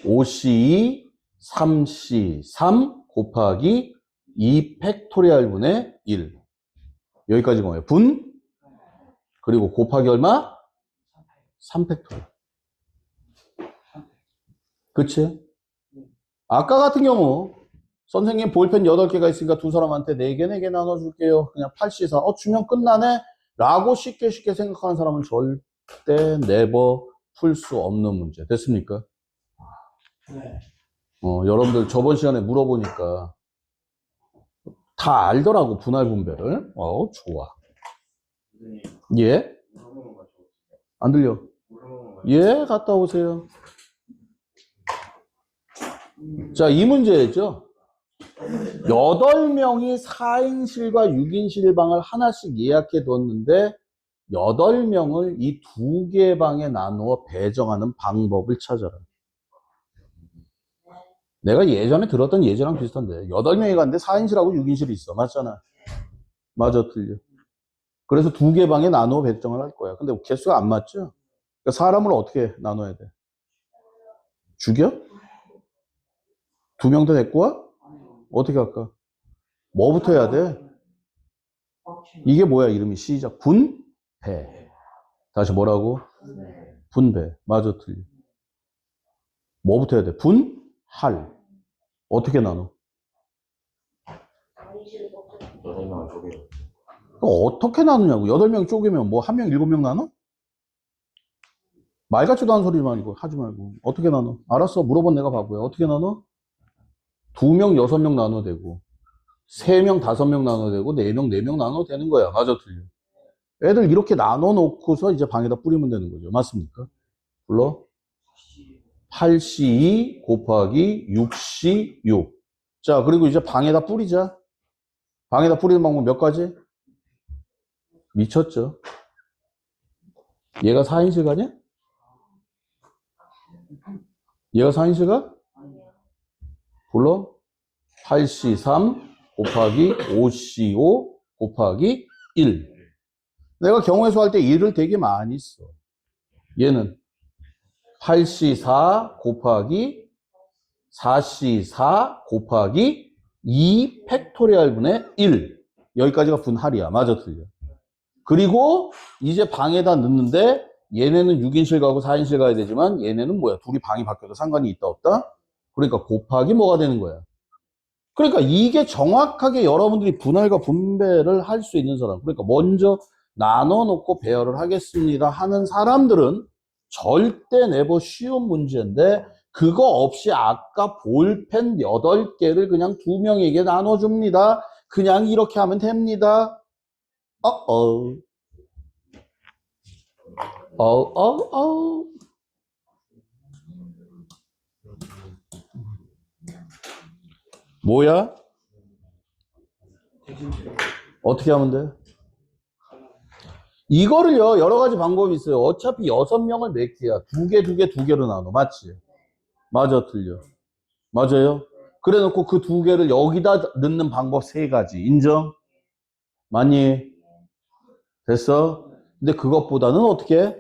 5C2, 3C3 곱하기 2 팩토리얼 분의 1. 여기까지 뭐예요? 분, 그리고 곱하기 얼마? 3 팩토리얼. 그치? 아까 같은 경우 선생님 볼펜 8개가 있으니까 두 사람한테 4개, 4개 나눠줄게요. 그냥 8C4. 주면 끝나네? 라고 쉽게 생각하는 사람은 절대 never 풀 수 없는 문제. 됐습니까? 네. 여러분들 저번 시간에 물어보니까 다 알더라고, 분할 분배를. 좋아. 선생님, 예? 물 한 번만 가져오세요. 안 들려? 물 한 번만 가져오세요. 예, 갔다 오세요. 자, 이 문제죠. 8명이 4인실과 6인실 방을 하나씩 예약해 뒀는데 8명을 이 2개의 방에 나누어 배정하는 방법을 찾아라. 내가 예전에 들었던 예제랑 비슷한데 8명이 갔는데 4인실하고 6인실이 있어. 맞잖아. 맞아, 틀려. 그래서 2개 방에 나누어 배정을 할 거야. 근데 개수가 안 맞죠? 그러니까 사람을 어떻게 나눠야 돼? 죽여? 2명 더 데리고 와? 어떻게 할까? 뭐부터 해야 돼? 이게 뭐야? 이름이 시작. 분배. 다시 뭐라고? 분배. 맞아, 틀려. 뭐부터 해야 돼? 분할. 어떻게 나눠? 어떻게 나누냐고. 8명 쪼개면 뭐 1명, 7명 나눠? 말 같지도 않은 소리만 이거 하지 말고. 어떻게 나눠? 알았어. 물어본 내가 바보야. 어떻게 나눠? 2명, 6명 나눠도 되고 3명, 5명 나눠도 되고 4명, 4명 나눠도 되는 거야. 맞아, 틀려. 애들 이렇게 나눠 놓고서 이제 방에다 뿌리면 되는 거죠. 맞습니까? 불러? 8C2 곱하기 6C6. 자, 그리고 이제 방에다 뿌리자. 방에다 뿌리는 방법 몇 가지? 미쳤죠? 얘가 4인실 가냐? 얘가 4인실 가? 불러? 8C3 곱하기 5C5 곱하기 1. 내가 경우의 수 할 때 1을 되게 많이 써. 얘는 8C4 곱하기 4C4 곱하기 2 팩토리얼 분의 1. 여기까지가 분할이야. 맞아, 틀려. 그리고 이제 방에다 넣는데 얘네는 6인실 가고 4인실 가야 되지만 얘네는 뭐야? 둘이 방이 바뀌어도 상관이 있다 없다? 그러니까 곱하기 뭐가 되는 거야? 그러니까 이게 정확하게 여러분들이 분할과 분배를 할 수 있는 사람, 그러니까 먼저 나눠놓고 배열을 하겠습니다 하는 사람들은 절대 내버 쉬운 문제인데 그거 없이 아까 볼펜 8개를 그냥 2명에게 나눠줍니다. 그냥 이렇게 하면 됩니다. 뭐야? 어떻게 하면 돼? 이거를요, 여러 가지 방법이 있어요. 어차피 6명을 몇 개야? 2개, 2개, 2개로 나눠. 맞지? 맞아, 틀려. 맞아요? 그래 놓고 그 2개를 여기다 넣는 방법 3가지. 인정? 맞니? 됐어? 근데 그것보다는 어떻게?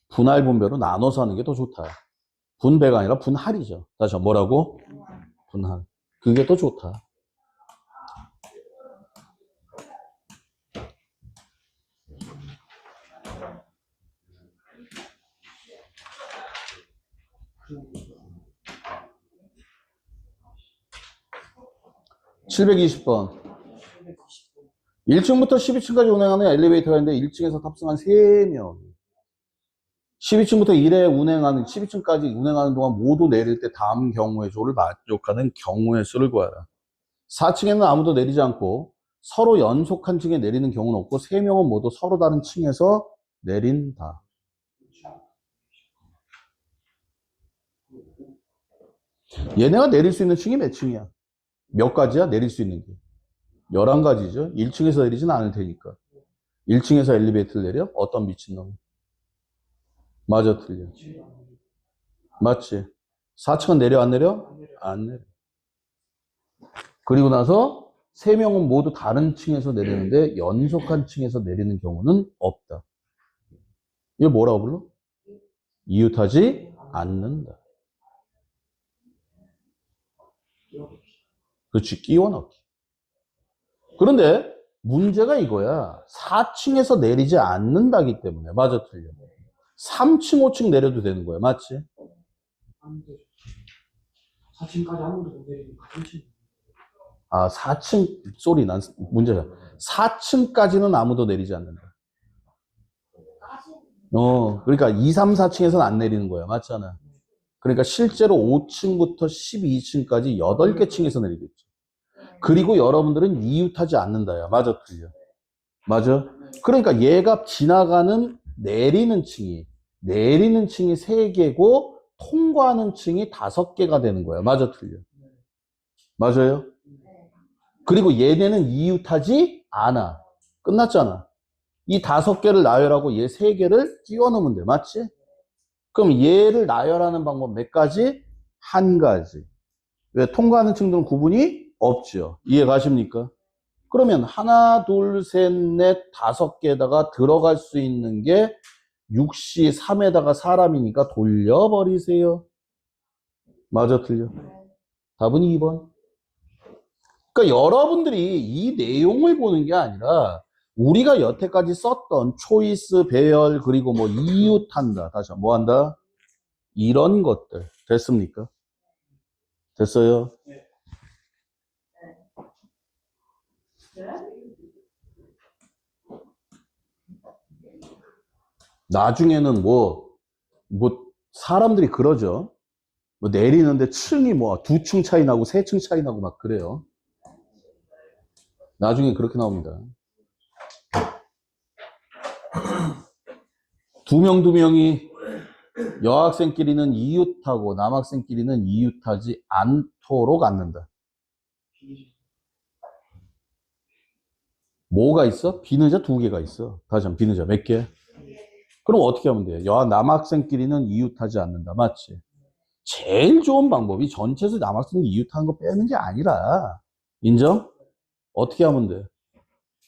분할 분배로 나눠서 하는 게 더 좋다. 분배가 아니라 분할이죠. 다시 뭐라고? 분할. 그게 더 좋다. (720번) 1층부터 12층까지 운행하는 엘리베이터가 있는데 1층에서 탑승한 3명 12층부터 1회 운행하는 12층까지 운행하는 동안 모두 내릴 때 다음 경우의 조를 만족하는 경우의 수를 구하라. 4층에는 아무도 내리지 않고 서로 연속한 층에 내리는 경우는 없고 3명은 모두 서로 다른 층에서 내린다. 얘네가 내릴 수 있는 층이 몇 층이야? 몇 가지야? 내릴 수 있는 게 11가지죠. 1층에서 내리진 않을 테니까 1층에서 엘리베이터를 내려? 어떤 미친놈? 맞아, 틀려. 맞지? 4층은 내려 안 내려? 안 내려. 그리고 나서 3명은 모두 다른 층에서 내리는데 연속한 층에서 내리는 경우는 없다. 이걸 뭐라고 불러? 이웃하지 않는다. 그렇지, 끼워 넣기. 그런데 문제가 이거야. 4층에서 내리지 않는다기 때문에. 맞아, 틀려. 3층, 5층 내려도 되는 거야. 맞지? 안 돼. 4층까지 아무도 못 내리는 같은 층. 아, 4층, 쏘리, 난 문제야. 4층까지는 아무도 내리지 않는다. 그러니까 2, 3, 4층에서는 안 내리는 거야. 맞잖아. 그러니까 실제로 5층부터 12층까지 8개 층에서 내리겠죠. 그리고 여러분들은 이웃하지 않는다야. 맞아, 틀려. 맞아? 그러니까 얘가 지나가는 내리는 층이 3개고 통과하는 층이 5개가 되는 거야. 맞아, 틀려. 맞아요? 그리고 얘네는 이웃하지 않아. 끝났잖아. 이 5개를 나열하고 얘 3개를 끼워 넣으면 돼. 맞지? 그럼 얘를 나열하는 방법 몇 가지? 한 가지. 왜? 통과하는 층들은 구분이 없죠. 이해 가십니까? 그러면 하나, 둘, 셋, 넷, 5개에다가 들어갈 수 있는 게 6시 3에다가 사람이니까 돌려버리세요. 맞아, 틀려? 답은 2번. 그러니까 여러분들이 이 내용을 보는 게 아니라 우리가 여태까지 썼던 초이스, 배열, 그리고 뭐 이웃한다. 다시 뭐 한다? 이런 것들. 됐습니까? 됐어요? 나중에는 사람들이 그러죠. 뭐 내리는데 층이 뭐 2층 차이 나고 3층 차이 나고 막 그래요. 나중에 그렇게 나옵니다. 2명이 여학생끼리는 이웃하고 남학생끼리는 이웃하지 않도록 앉는다. 뭐가 있어? 비는자 2개가 있어. 다시 한번 비는자 몇 개? 그럼 어떻게 하면 돼요? 남학생끼리는 이웃하지 않는다. 맞지? 제일 좋은 방법이 전체에서 남학생 이웃하는 거 빼는 게 아니라, 인정? 어떻게 하면 돼?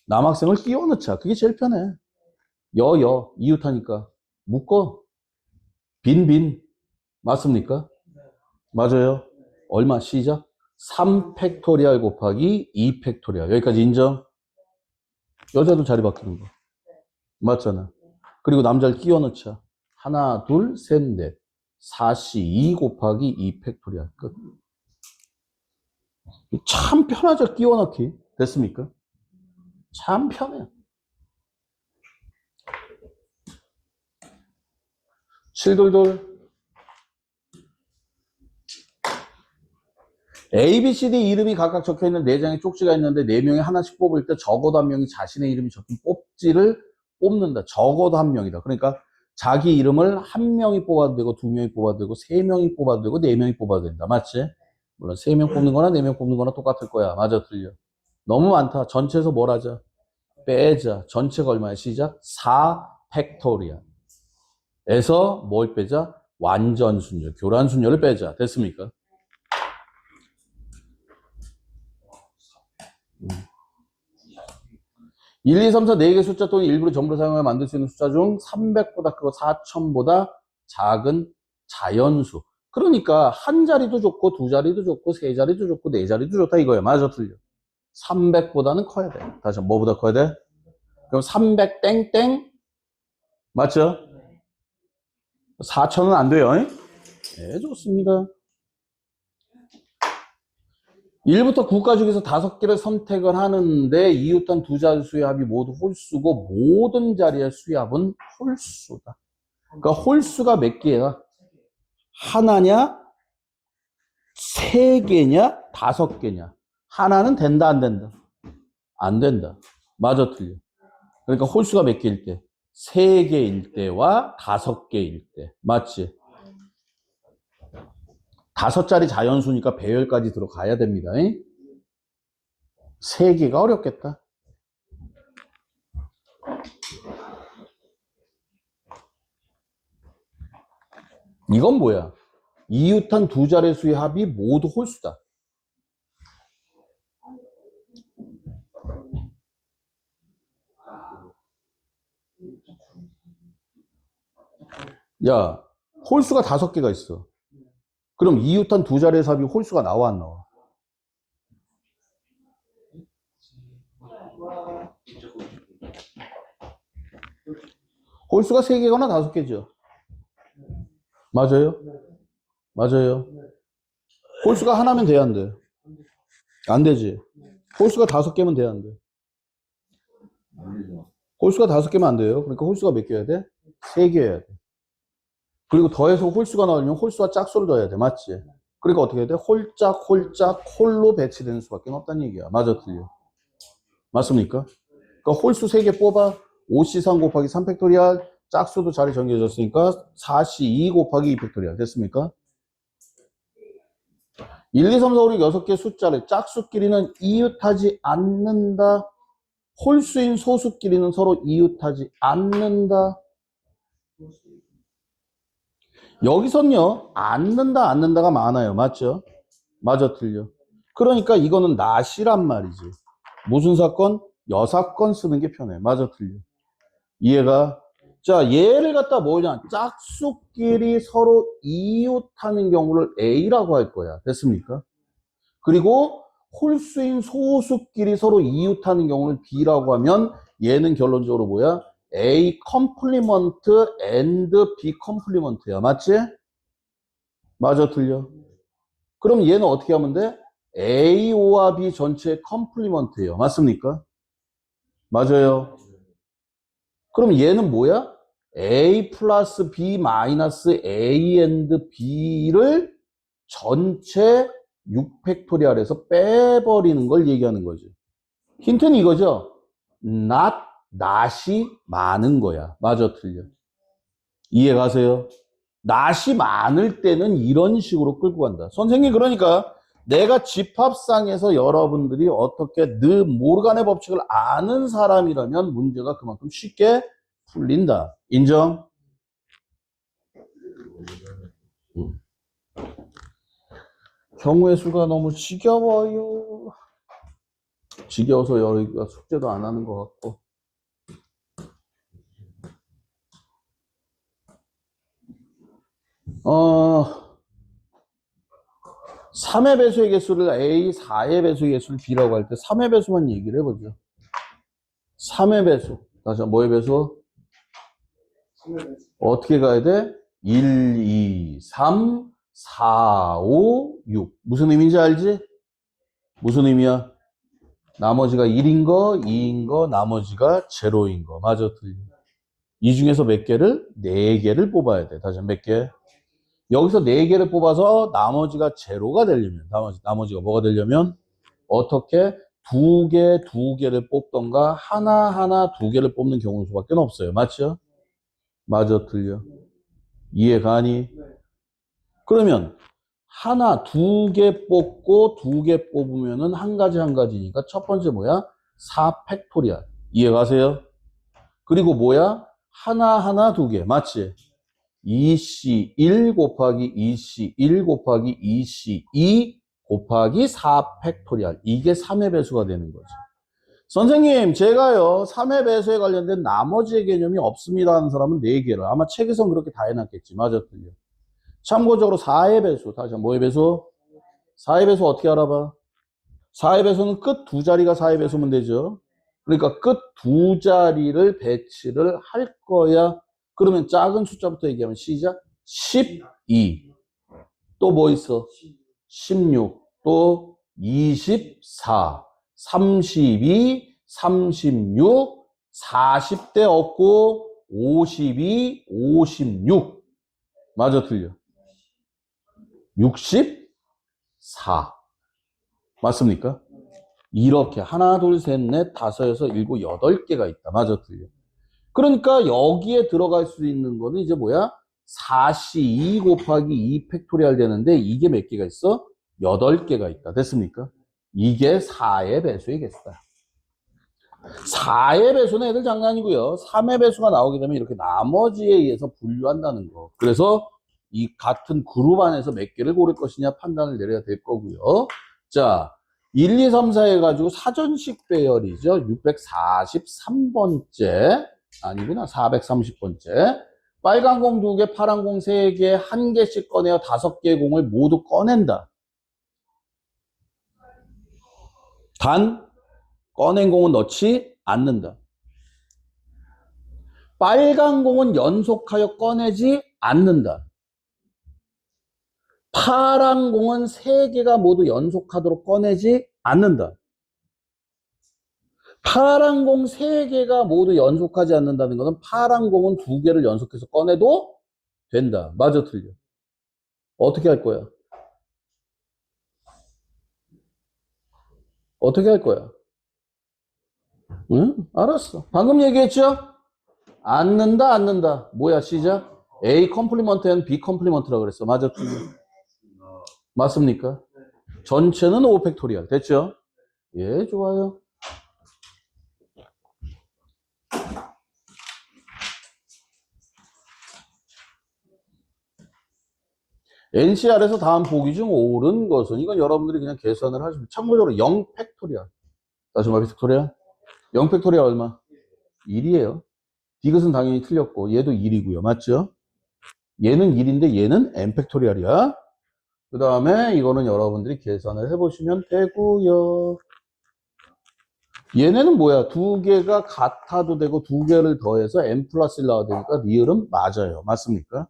남학생을 끼워 넣자. 그게 제일 편해. 이웃하니까. 묶어. 빈. 맞습니까? 맞아요. 얼마? 시작. 3 팩토리얼 곱하기 2 팩토리얼. 여기까지 인정? 여자도 자리 바뀌는 거. 맞잖아. 그리고 남자를 끼워 넣자. 하나, 둘, 셋, 넷. 4C 2 곱하기 2 팩토리얼. 끝. 참 편하죠, 끼워 넣기. 됐습니까? 참 편해. 7돌돌. A, B, C, D 이름이 각각 적혀있는 4장의 쪽지가 있는데 4명이 하나씩 뽑을 때 적어도 1명이 자신의 이름이 적힌 뽑지를 뽑는다. 적어도 1명이다. 그러니까 자기 이름을 1명이 뽑아도 되고 2명이 뽑아도 되고 3명이 뽑아도 되고 4명이 뽑아도 된다. 맞지? 물론 3명 뽑는 거나 4명 뽑는 거나 똑같을 거야. 맞아, 틀려. 너무 많다. 전체에서 뭘 하자? 빼자. 전체가 얼마야? 시작. 4 팩토리얼. 에서 뭘 빼자? 완전 순열, 교란 순열을 빼자. 됐습니까? 1, 2, 3, 4, 4개 숫자 또는 일부러 전부를 사용하여 만들 수 있는 숫자 중 300보다 크고 4000보다 작은 자연수. 그러니까 한 자리도 좋고 두 자리도 좋고 세 자리도 좋고 네 자리도 좋다 이거야. 맞아, 틀려? 300보다는 커야 돼. 다시 뭐보다 커야 돼? 그럼 300 땡땡 맞죠? 4000은 안 돼요. 네, 좋습니다. 1부터 9까지 중에서 5개를 선택을 하는데 이웃한 두 자수의 합이 모두 홀수고 모든 자리의 수합은 홀수다. 그러니까 홀수가 몇 개야? 하나냐? 3개냐? 5개냐? 하나는 된다, 안 된다? 안 된다. 맞아, 틀려. 그러니까 홀수가 몇 개일 때? 3개일 때와 5개일 때. 맞지? 5자리 자연수니까 배열까지 들어가야 됩니다. 3개가 어렵겠다. 이건 뭐야? 이웃한 두 자릿수의 합이 모두 홀수다. 야, 홀수가 5개가 있어. 그럼 이웃한 두 자리의 합이 홀수가 나와 안 나와? 홀수가 3개거나 5개죠. 맞아요? 맞아요. 홀수가 하나면 돼야 안 돼? 안 되지. 홀수가 5개면 돼야 안 돼? 홀수가 5개면 안 돼요. 그러니까 홀수가 몇 개여야 돼? 3개여야 돼. 그리고 더해서 홀수가 나오려면 홀수와 짝수를 더해야 돼. 맞지? 그러니까 어떻게 해야 돼? 홀짝, 홀짝, 홀로 배치되는 수밖에 없다는 얘기야. 맞아, 틀려? 맞습니까? 그러니까 홀수 3개 뽑아. 5C3 곱하기 3팩토리얼. 짝수도 자리 정해졌으니까 4C2 곱하기 2팩토리얼. 됐습니까? 1, 2, 3, 4, 5, 6, 6개 숫자를 짝수끼리는 이웃하지 않는다. 홀수인 소수끼리는 서로 이웃하지 않는다. 여기선요, 않는다, 않는다가 많아요. 맞죠? 맞아, 틀려. 그러니까 이거는 낫이란 말이지. 무슨 사건? 여사건 쓰는 게 편해. 맞아, 틀려. 이해가? 자, 얘를 갖다 뭐냐? 짝수끼리 서로 이웃하는 경우를 A라고 할 거야. 됐습니까? 그리고 홀수인 소수끼리 서로 이웃하는 경우를 B라고 하면 얘는 결론적으로 뭐야? A 컴플리먼트 and B 컴플리먼트야. 맞지? 맞아, 틀려? 그럼 얘는 어떻게 하면 돼? A와 B 전체의 컴플리먼트예요. 맞습니까? 맞아요. 그럼 얘는 뭐야? A 플러스 B 마이너스 A and B를 전체 6팩토리얼에서 빼버리는 걸 얘기하는 거지. 힌트는 이거죠. not이 많은 거야. 맞아, 틀려? 이해가세요? not이 많을 때는 이런 식으로 끌고 간다. 선생님, 그러니까 내가 집합상에서 여러분들이 어떻게 느 모르간의 법칙을 아는 사람이라면 문제가 그만큼 쉽게 풀린다. 인정? 경우의 수가 너무 지겨워요. 지겨워서 여기가 숙제도 안 하는 것 같고. 3의 배수의 개수를 A, 4의 배수의 개수를 B라고 할 때 3의 배수만 얘기를 해보죠. 3의 배수. 다시 한번 뭐의 배수? 어떻게 가야 돼? 1, 2, 3, 4, 5, 6. 무슨 의미인지 알지? 무슨 의미야? 나머지가 1인 거, 2인 거, 나머지가 제로인 거. 맞아, 틀려. 이 중에서 몇 개를? 4개를 뽑아야 돼. 다시 몇 개? 여기서 4개를 뽑아서 나머지가 제로가 되려면, 나머지가 뭐가 되려면, 어떻게 2개, 2개를 뽑던가, 하나, 2개를 뽑는 경우 수밖에 없어요. 맞죠? 맞아, 틀려. 이해 가니? 그러면, 2개 뽑고, 2개 뽑으면은 한 가지니까 첫 번째 뭐야? 4팩토리얼. 이해 가세요? 그리고 뭐야? 하나, 2개. 맞지? 2C1 곱하기 2C1 곱하기 2C2 곱하기 4팩토리얼. 이게 3의 배수가 되는 거죠. 선생님, 제가요, 3의 배수에 관련된 나머지의 개념이 없습니다 하는 사람은 4개를. 아마 책에선 그렇게 다 해놨겠지. 맞아, 틀려. 참고적으로 4의 배수. 다시 한번 뭐의 배수? 4의 배수 어떻게 알아봐? 4의 배수는 끝 두 자리가 4의 배수면 되죠. 그러니까 끝 두 자리를 배치를 할 거야. 그러면 작은 숫자부터 얘기하면 시작. 12. 또 뭐 있어? 16. 또 24. 32. 36. 40대 없고 52. 56. 맞아, 틀려. 64. 맞습니까? 이렇게 하나, 둘, 셋, 넷, 다섯, 여섯, 일곱, 8개가 있다. 맞아, 틀려. 그러니까 여기에 들어갈 수 있는 거는 이제 뭐야? 4C2 곱하기 2 팩토리얼 되는데 이게 몇 개가 있어? 8개가 있다. 됐습니까? 이게 4의 배수의 개수다. 4의 배수는 애들 장난이고요. 3의 배수가 나오게 되면 이렇게 나머지에 의해서 분류한다는 거. 그래서 이 같은 그룹 안에서 몇 개를 고를 것이냐 판단을 내려야 될 거고요. 자, 1, 2, 3, 4 해가지고 사전식 배열이죠. 643번째. 아니구나. 430번째. 빨간 공 2개, 파란 공 3개, 1개씩 꺼내어 5개의 공을 모두 꺼낸다. 단, 꺼낸 공은 넣지 않는다. 빨간 공은 연속하여 꺼내지 않는다. 파란 공은 3개가 모두 연속하도록 꺼내지 않는다. 파란 공 3개가 모두 연속하지 않는다는 것은 파란 공은 2개를 연속해서 꺼내도 된다. 맞아, 틀려? 어떻게 할 거야? 어떻게 할 거야? 응? 알았어. 방금 얘기했죠? 않는다, 않는다. 뭐야, 시작? A 컴플리먼트 B 컴플리먼트라고 그랬어. 맞아, 틀려? 맞습니까? 전체는 5 팩토리얼. 됐죠? 예, 좋아요. NCR에서 다음 보기 중 옳은 것은, 이건 여러분들이 그냥 계산을 하시면, 참고적으로 0 팩토리얼. 다시 말해, 팩토리얼? 0 팩토리얼 얼마? 1이에요. 디귿은 당연히 틀렸고, 얘도 1이고요. 맞죠? 얘는 1인데 얘는 n 팩토리얼이야. 그 다음에 이거는 여러분들이 계산을 해보시면 되고요. 얘네는 뭐야? 2개가 같아도 되고 2개를 더해서 n 플러스 1 나와야 되니까 리을은 맞아요. 맞습니까?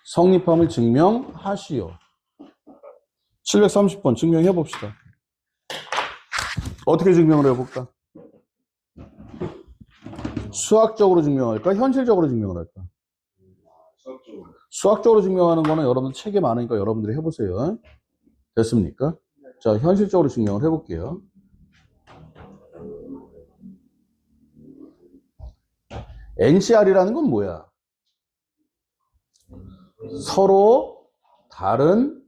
성립함을 증명하시오. 730번 증명해 봅시다. 어떻게 증명을 해볼까? 수학적으로 증명할까? 현실적으로 증명을 할까? 수학적으로 증명하는 거는 여러분들 책에 많으니까 여러분들이 해보세요. 됐습니까? 자, 현실적으로 증명을 해볼게요. NCR이라는 건 뭐야? 서로 다른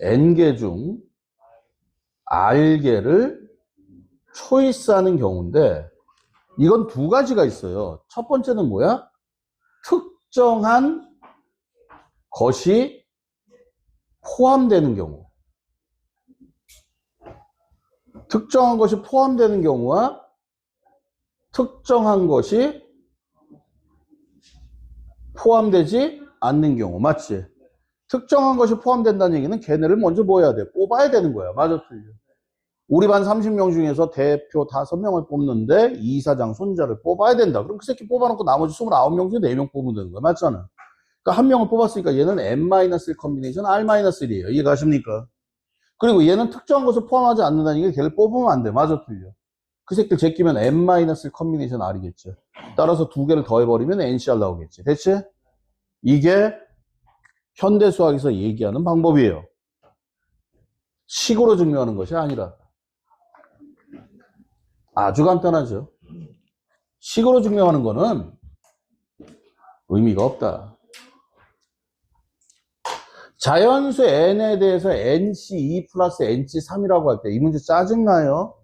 N개 중 R개를 초이스하는 경우인데, 이건 2가지가 있어요. 첫 번째는 뭐야? 특정한 것이 포함되는 경우. 특정한 것이 포함되는 경우와 특정한 것이 포함되지 않는 경우. 맞지? 특정한 것이 포함된다는 얘기는 걔네를 먼저 뭐 해야 돼? 뽑아야 되는 거야. 맞아, 틀려? 우리 반 30명 중에서 대표 5명을 뽑는데 이사장 손자를 뽑아야 된다. 그럼 그 새끼 뽑아놓고 나머지 29명 중에 4명 뽑으면 되는 거야. 맞잖아? 그러니까 1명을 뽑았으니까 얘는 n-1 컨비네이션 r-1이에요. 이해가십니까? 그리고 얘는 특정한 것을 포함하지 않는다는 얘기 걔를 뽑으면 안 돼. 맞아, 틀려? 그 새끼를 제끼면 n-1 컨비네이션 r이겠죠. 따라서 2개를 더해버리면 ncr 나오겠지. 됐지? 이게 현대수학에서 얘기하는 방법이에요. 식으로 증명하는 것이 아니라. 아주 간단하죠. 식으로 증명하는 거는 의미가 없다. 자연수 n에 대해서 nc2 플러스 nc3이라고 할 때 이 문제 짜증나요?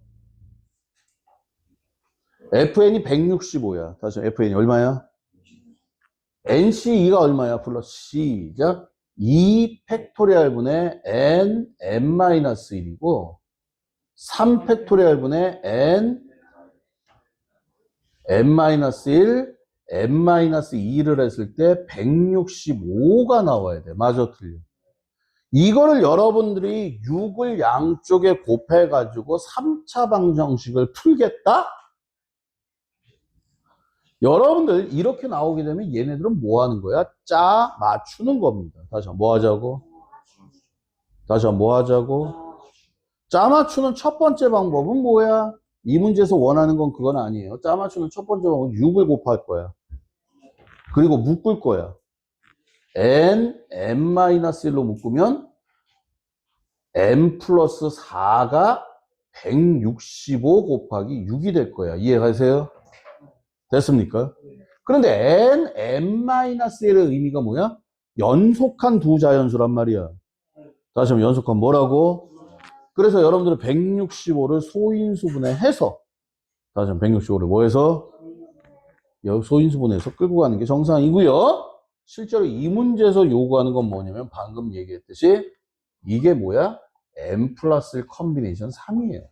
fn이 165야. 다시 fn이 얼마야? nc2가 얼마야? 플러스 시작. 2 팩토리얼 분의 n-1이고 3 팩토리얼 분의 n-1, n-2를 했을 때 165가 나와야 돼. 맞아, 틀려? 이거를 여러분들이 6을 양쪽에 곱해가지고 3차 방정식을 풀겠다? 여러분들 이렇게 나오게 되면 얘네들은 뭐 하는 거야? 짜 맞추는 겁니다. 다시 한번 뭐 하자고? 다시 한번 뭐 하자고? 짜 맞추는 첫 번째 방법은 뭐야? 이 문제에서 원하는 건 그건 아니에요. 짜 맞추는 첫 번째 방법은 6을 곱할 거야. 그리고 묶을 거야. n-1로 묶으면 n 플러스 4가 165 곱하기 6이 될 거야. 이해가세요? 됐습니까? 그런데 n-1의 의미가 뭐야? 연속한 두 자연수란 말이야. 다시 한번 연속한 뭐라고? 그래서 여러분들은 165를 소인수분해 해서, 다시 한번 165를 뭐 해서? 소인수분해에서 끌고 가는 게 정상이고요. 실제로 이 문제에서 요구하는 건 뭐냐면 방금 얘기했듯이 이게 뭐야? n 플러스 1 컨비네이션 3이에요.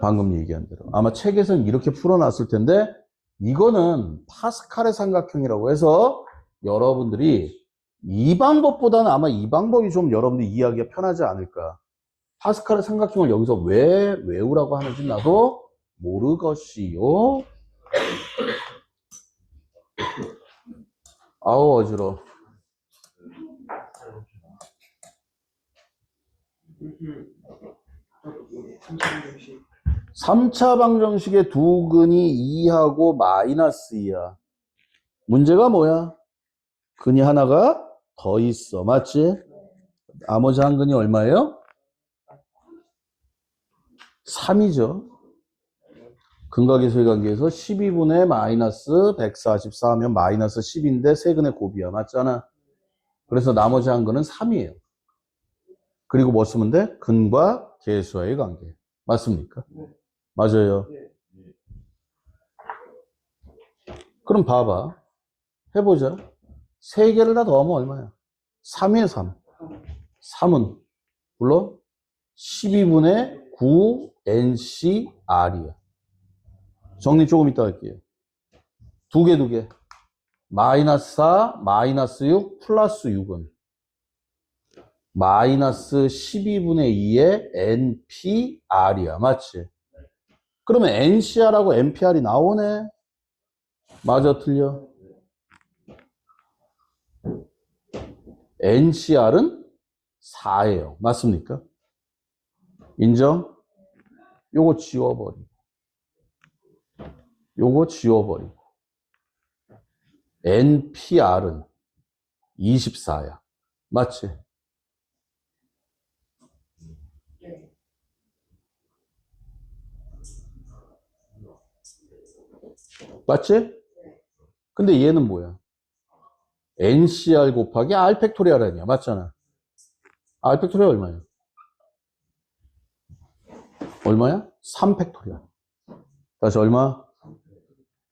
방금 얘기한 대로. 아마 책에서는 이렇게 풀어놨을 텐데 이거는 파스칼의 삼각형이라고 해서 여러분들이 이 방법보다는 아마 이 방법이 좀 여러분들이 이해하기가 편하지 않을까. 파스칼의 삼각형을 여기서 왜 외우라고 하는지 나도 모르겠시요. 아우 어지러워. 3차 방정식의 두 근이 2하고 마이너스 2야. 문제가 뭐야? 근이 하나가 더 있어. 맞지? 나머지 한 근이 얼마예요? 3이죠. 근각의소의 관계에서 12분의 마이너스 144하면 마이너스 10인데 세근의 곱이야. 맞잖아? 그래서 나머지 한 근은 3이에요. 그리고 뭐 쓰면 돼? 근과 계수와의 관계. 맞습니까? 맞아요. 그럼 봐봐. 해보자. 세 개를 다 더하면 얼마야? 3이에요, 3. 3은 물론 12분의 9 NCR이야. 정리 조금 이따 할게요. 두 개. 마이너스 4, 마이너스 6, 플러스 6은 마이너스 12분의 2의 NPR이야. 맞지? 그러면 NCR하고 NPR이 나오네. 맞아, 틀려? NCR은 4예요. 맞습니까? 인정? 요거 지워버리고. 요거 지워버리고. NPR은 24야. 맞지? 맞지? 근데 얘는 뭐야? NCR 곱하기 R 팩토리얼 아니야. 맞잖아. R 팩토리얼 얼마야? 얼마야? 3 팩토리얼. 다시 얼마?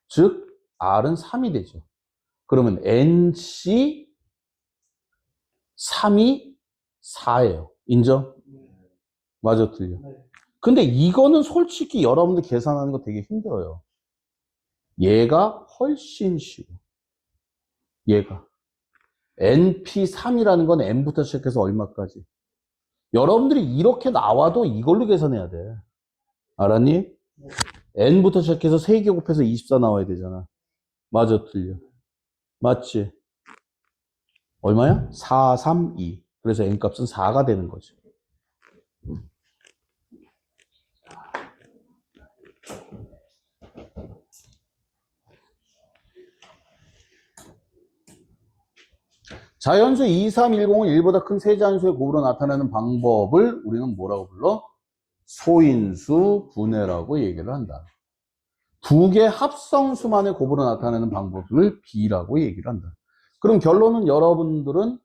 즉 R은 3이 되죠. 그러면 NC 3이 4예요. 인정? 맞아, 틀려. 근데 이거는 솔직히 여러분들 계산하는 거 되게 힘들어요. 얘가 훨씬 쉬워. 얘가. NP3이라는 건 N부터 시작해서 얼마까지? 여러분들이 이렇게 나와도 이걸로 계산해야 돼. 알았니? N부터 시작해서 3개 곱해서 24 나와야 되잖아. 맞아, 틀려. 맞지? 얼마야? 4, 3, 2. 그래서 N값은 4가 되는 거지. 자연수 2, 3, 10을 1보다 큰 세자연수의 곱으로 나타내는 방법을 우리는 뭐라고 불러? 소인수 분해라고 얘기를 한다. 두 개 합성수만의 곱으로 나타내는 방법을 B라고 얘기를 한다. 그럼 결론은 여러분들은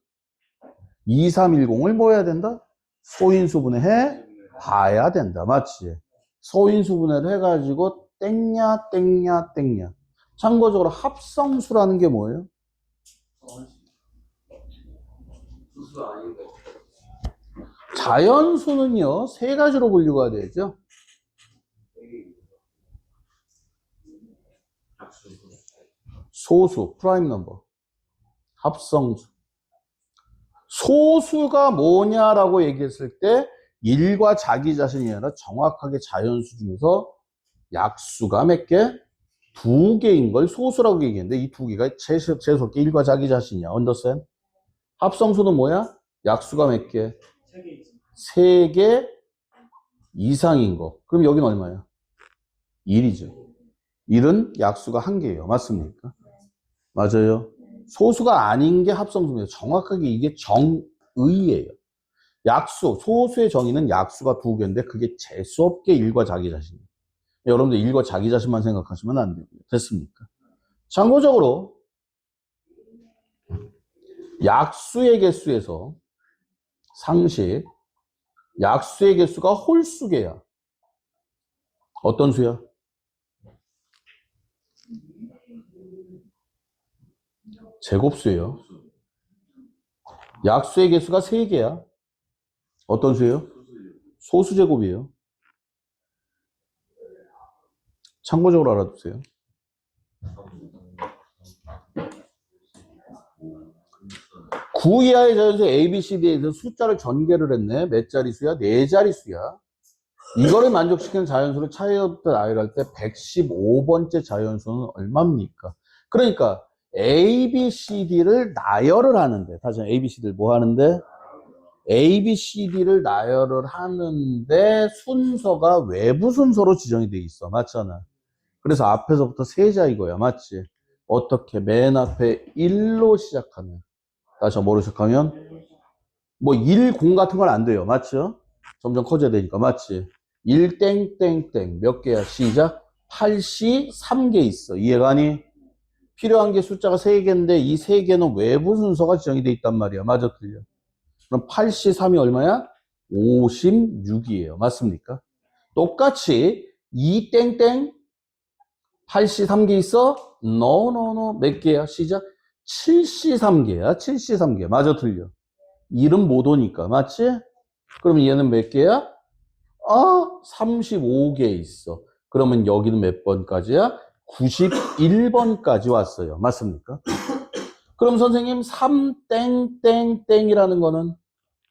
2, 3, 10을 뭐 해야 된다? 소인수 분해해 봐야 된다. 맞지? 소인수 분해를 해가지고 땡냐. 참고적으로 합성수라는 게 뭐예요? 자연수는요, 세 가지로 분류가 되죠. 소수, 프라임 넘버, 합성수. 소수가 뭐냐라고 얘기했을 때 1과 자기 자신이 아니라 정확하게 자연수 중에서 약수가 몇 개? 2개인 걸 소수라고 얘기했는데 이 2개가 재수없게 1과 자기 자신이야. 언더스탠? 합성수는 뭐야? 약수가 몇 개? 3개 이상인 거. 그럼 여긴 얼마야? 1이죠. 1은 약수가 1개예요. 맞습니까? 맞아요. 소수가 아닌 게 합성수입니다. 정확하게 이게 정의예요. 약수, 소수의 정의는 약수가 2개인데 그게 재수없게 1과 자기 자신이에요. 여러분들 1과 자기 자신만 생각하시면 안 되고요. 됐습니까? 참고적으로 약수의 개수에서 상식, 약수의 개수가 홀수개야. 어떤 수야? 제곱수예요. 약수의 개수가 3개야. 어떤 수예요? 소수 제곱이에요. 참고적으로 알아두세요. 구 이하의 자연수 A, B, C, D에 대해서 숫자를 전개를 했네. 몇 자릿수야? 4자릿수야. 이거를 만족시키는 자연수를 차이부터 나열할 때 115번째 자연수는 얼마입니까? 그러니까 A, B, C, D를 나열을 하는데, 다시 A, B, C, D를 뭐 하는데? A, B, C, D를 나열을 하는데 순서가 외부 순서로 지정이 돼 있어. 맞잖아. 그래서 앞에서부터 세자 이거야. 맞지? 어떻게? 맨 앞에 1로 시작하면, 다시 뭐로 시작하면? 뭐 1, 0 같은 건 안 돼요. 맞죠? 점점 커져야 되니까. 맞지? 1 땡땡땡 몇 개야? 시작. 8시 3개 있어. 이해가니? 필요한 게 숫자가 3개인데 이 3개는 외부 순서가 지정이 돼 있단 말이야. 맞아, 틀려? 그럼 8시 3이 얼마야? 56이에요. 맞습니까? 똑같이 2 땡땡 8시 3개 있어? No, no, no. 몇 개야? 시작. 7시 3개야. 7시 3개. 맞아, 틀려? 1은 못 오니까. 맞지? 그럼 얘는 몇 개야? 35개 있어. 그러면 여기는 몇 번까지야? 91번까지 왔어요. 맞습니까? 그럼 선생님 3땡땡땡이라는 거는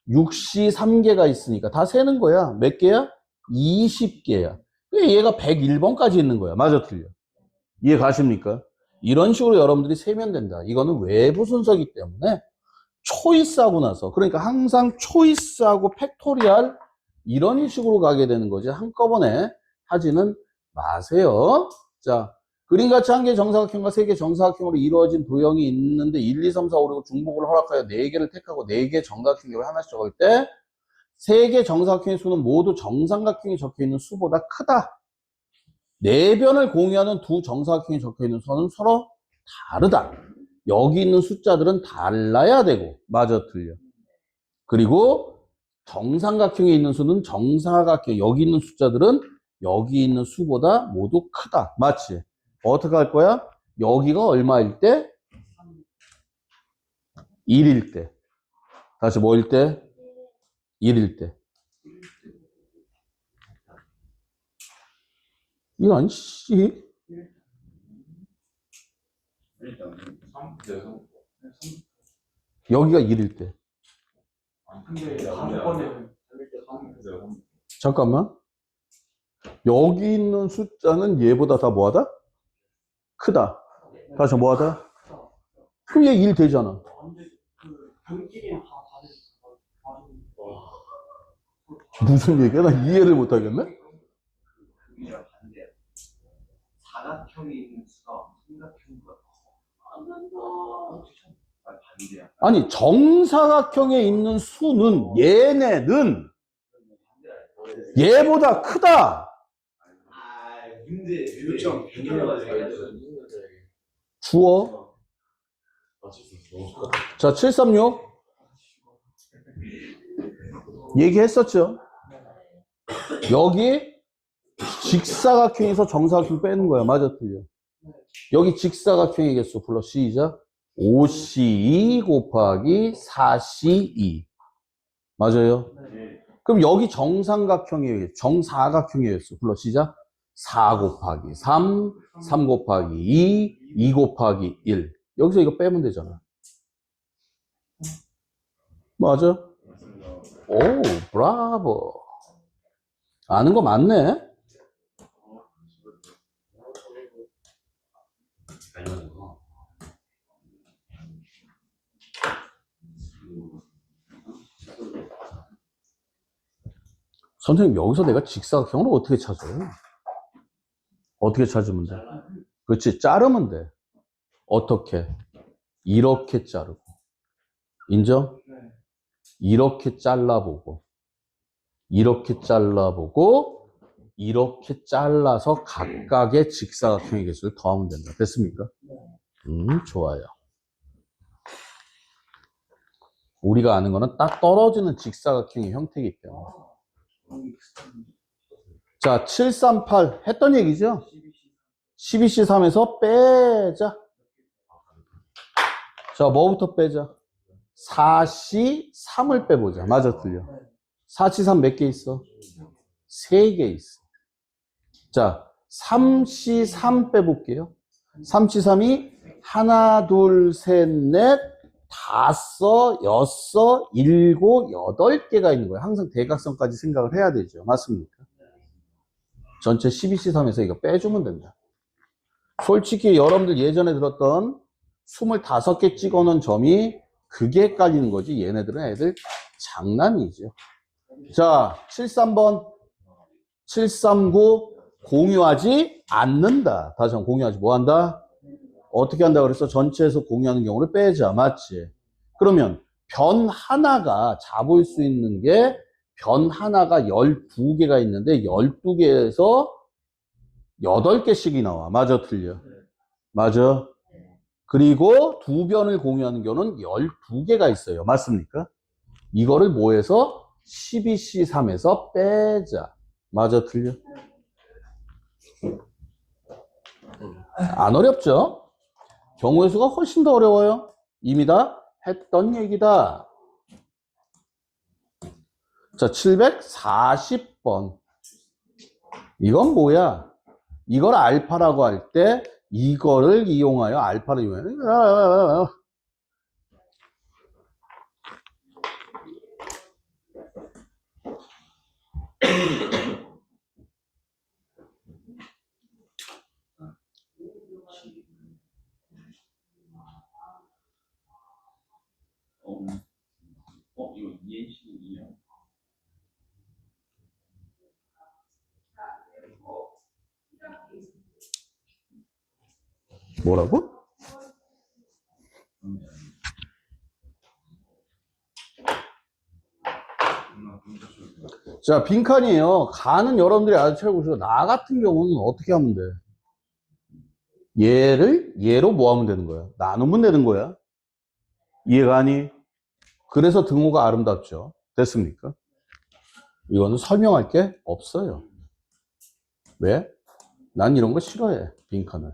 6시 3개가 있으니까 다 세는 거야. 몇 개야? 20개야. 얘가 101번까지 있는 거야. 맞아, 틀려? 이해 가십니까? 이런 식으로 여러분들이 세면 된다. 이거는 외부 순서이기 때문에 초이스하고 나서, 그러니까 항상 초이스하고 팩토리얼 이런 식으로 가게 되는 거지 한꺼번에 하지는 마세요. 자, 그림같이 한 개 정사각형과 3개 정사각형으로 이루어진 도형이 있는데 1, 2, 3, 4, 5, 6 중복을 허락하여 4개를 택하고 4개 정사각형을 하나씩 적을 때 3개 정사각형의 수는 모두 정삼각형이 적혀있는 수보다 크다. 4변을 공유하는 두 정사각형이 적혀있는 수는 서로 다르다. 여기 있는 숫자들은 달라야 되고, 맞아, 틀려. 그리고 정삼각형에 있는 수는 정사각형, 여기 있는 숫자들은 여기 있는 수보다 모두 크다. 맞지? 어떻게 할 거야? 여기가 얼마일 때? 1일 때. 다시 뭐일 때? 1일 때. 이런 씨. 여기가 1일 때. 근데 다음번에는 잠깐만. 여기 있는 숫자는 얘보다 다 뭐하다? 크다. 다시 뭐하다? 그럼 얘 1 되잖아. 그 병끼리는 다 다르지. 무슨 얘기야? 나 이해를 못하겠네? 그게 반대야. 사각형이 있는 수가 삼각형보다 반대야. 아니, 정사각형에 있는 수는 얘네는 얘보다 크다. 문제 요점 주어. 자, 736. 얘기했었죠? 여기 직사각형에서 정사각형 빼는 거야. 맞아, 틀려? 여기 직사각형의 개수 불러. 시작. 5C2 곱하기 4C2. 맞아요? 그럼 여기 정삼각형의 정사각형의 개수 불러. 시작. 4 곱하기 3, 3 곱하기 2, 2 곱하기 1. 여기서 이거 빼면 되잖아. 맞아? 오, 브라보. 아는 거 많네? 선생님, 여기서 내가 직사각형을 어떻게 찾아요? 어떻게 찾으면 돼? 그렇지, 자르면 돼. 어떻게? 이렇게 자르고. 인정? 이렇게 잘라보고, 이렇게 잘라보고, 이렇게 잘라서 각각의 직사각형의 개수를 더하면 된다. 됐습니까? 좋아요. 우리가 아는 거는 딱 떨어지는 직사각형의 형태이기 때문에. 자, 738 했던 얘기죠? 12C3에서 빼자. 자, 뭐부터 빼자? 4C 3을 빼보자. 맞아, 틀려. 4C 3 몇 개 있어? 3개 있어. 자, 3C 3 빼볼게요. 3C 3이 하나, 둘, 셋, 넷, 다섯, 여섯, 일곱, 여덟 개가 있는 거예요. 항상 대각선까지 생각을 해야 되죠. 맞습니까? 전체 12C 3에서 이거 빼주면 된다. 솔직히 여러분들 예전에 들었던 25개 찍어놓은 점이 그게 깔리는 거지. 얘네들은 애들 장난이죠. 자, 73번. 739 공유하지 않는다. 다시 한번 공유하지 뭐 한다? 어떻게 한다 그랬어? 전체에서 공유하는 경우를 빼자. 맞지? 그러면 변 하나가 잡을 수 있는 게 변 하나가 12개가 있는데 12개에서 8개씩이 나와. 맞아, 틀려? 맞아. 그리고 두 변을 공유하는 경우는 12개가 있어요. 맞습니까? 이거를 뭐해서 12C3에서 빼자. 맞아, 틀려? 안 어렵죠? 경우의 수가 훨씬 더 어려워요. 이미 다 했던 얘기다. 자, 740번. 이건 뭐야? 이걸 알파라고 할 때 이거를 이용하여 알파를 이용하여 이거 ENC2야? 뭐라고? 자, 빈칸이에요. 가는 여러분들이 아주 잘 보시고, 나 같은 경우는 어떻게 하면 돼? 얘를 얘로 뭐 하면 되는 거야? 나누면 되는 거야. 이해가 아니? 그래서 등호가 아름답죠. 됐습니까? 이거는 설명할 게 없어요. 왜? 난 이런 거 싫어해. 빈칸을.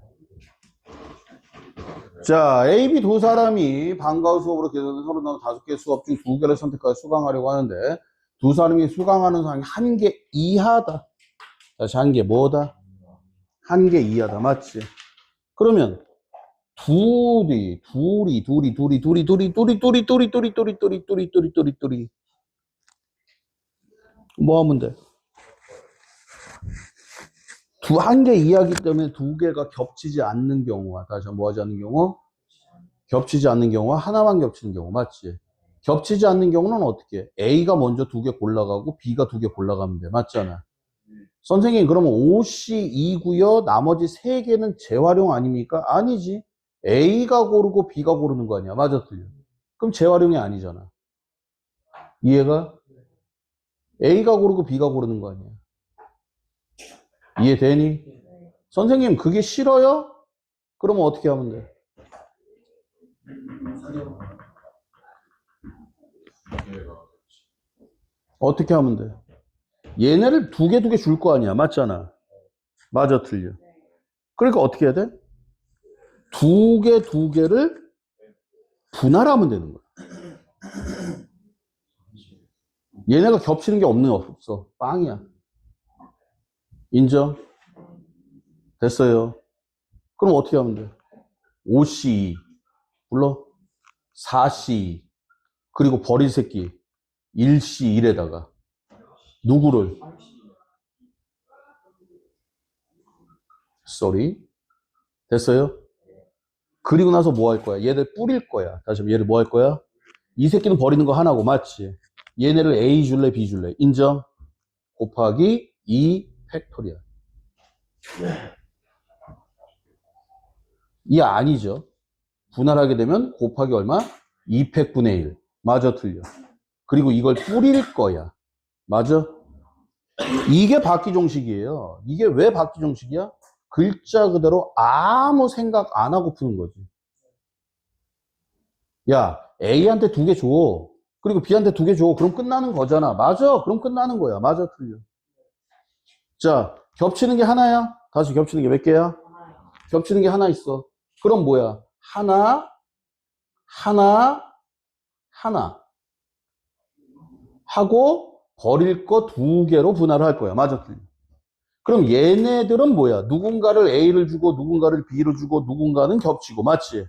자, A, B 두 사람이 방과후 수업으로 계산된 35개 수업 중 2개를 선택하여 수강하려고 하는데 두 사람이 수강하는 사람이 1개 이하다. 다시 1개 뭐다? 1개 이하다. 맞지? 그러면 둘이 뭐 하면 돼? 1개 이하기 때문에 2개가 겹치지 않는 경우와 다시 한번 뭐 하지 않는 경우? 겹치지 않는 경우와 하나만 겹치는 경우. 맞지? 겹치지 않는 경우는 어떻게 해? A가 먼저 2개 골라가고 B가 2개 골라가면 돼. 맞잖아. 선생님 그러면 OC 2고요. 나머지 3개는 재활용 아닙니까? 아니지. A가 고르고 B가 고르는 거 아니야. 맞아, 틀려. 그럼 재활용이 아니잖아. 이해가? A가 고르고 B가 고르는 거 아니야. 이해되니? 선생님 그게 싫어요? 그러면 어떻게 하면 돼? 어떻게 하면 돼? 얘네를 2개 줄 거 아니야. 맞잖아. 맞아, 틀려. 그러니까 어떻게 해야 돼? 2개를 분할하면 되는 거야. 얘네가 겹치는 게 없어. 빵이야. 인정? 됐어요. 그럼 어떻게 하면 돼? 5C 불러? 4C 그리고 버릴 새끼 1C 1에다가 누구를? 쏘리 됐어요? 그리고 나서 뭐 할 거야? 얘들 뿌릴 거야. 다시 한번 얘를 뭐 할 거야? 이 새끼는 버리는 거 하나고 맞지? 얘네를 A 줄래 B 줄래? 인정? 곱하기 2 팩토리얼. 이 아니죠. 분할하게 되면 곱하기 얼마? 2팩분의 1. 맞아, 틀려. 그리고 이걸 뿌릴 거야. 맞아? 이게 바퀴종식이에요. 이게 왜 바퀴종식이야? 글자 그대로 아무 생각 안 하고 푸는 거지. 야, A한테 2개 줘. 그리고 B한테 2개 줘. 그럼 끝나는 거잖아. 맞아. 그럼 끝나는 거야. 맞아, 틀려. 자, 겹치는 게 하나야? 다시 겹치는 게 몇 개야? 겹치는 게 하나 있어. 그럼 뭐야? 하나 하고 버릴 거 2개로 분할을 할 거야. 맞아, 틀려? 그럼 얘네들은 뭐야? 누군가를 A를 주고 누군가를 B를 주고 누군가는 겹치고, 맞지?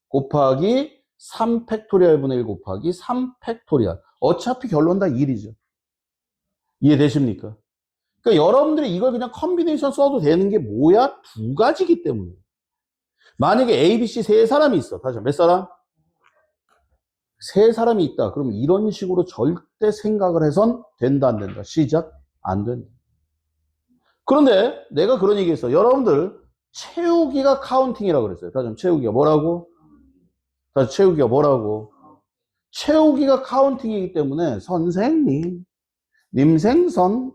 곱하기 3팩토리얼 분의 1 곱하기 3팩토리얼. 어차피 결론 다 1이죠. 이해되십니까? 그러니까 여러분들이 이걸 그냥 컨비네이션 써도 되는 게 뭐야? 2가지기 때문에. 만약에 A, B, C 세 사람이 있어. 다시 몇 사람? 세 사람이 있다. 그럼 이런 식으로 절대 생각을 해선 된다, 안 된다? 시작? 안 된다. 그런데 내가 그런 얘기 했어. 여러분들 채우기가 카운팅이라고 그랬어요. 다시 채우기가 뭐라고? 다시 채우기가 뭐라고? 채우기가 카운팅이기 때문에 선생님, 님생선,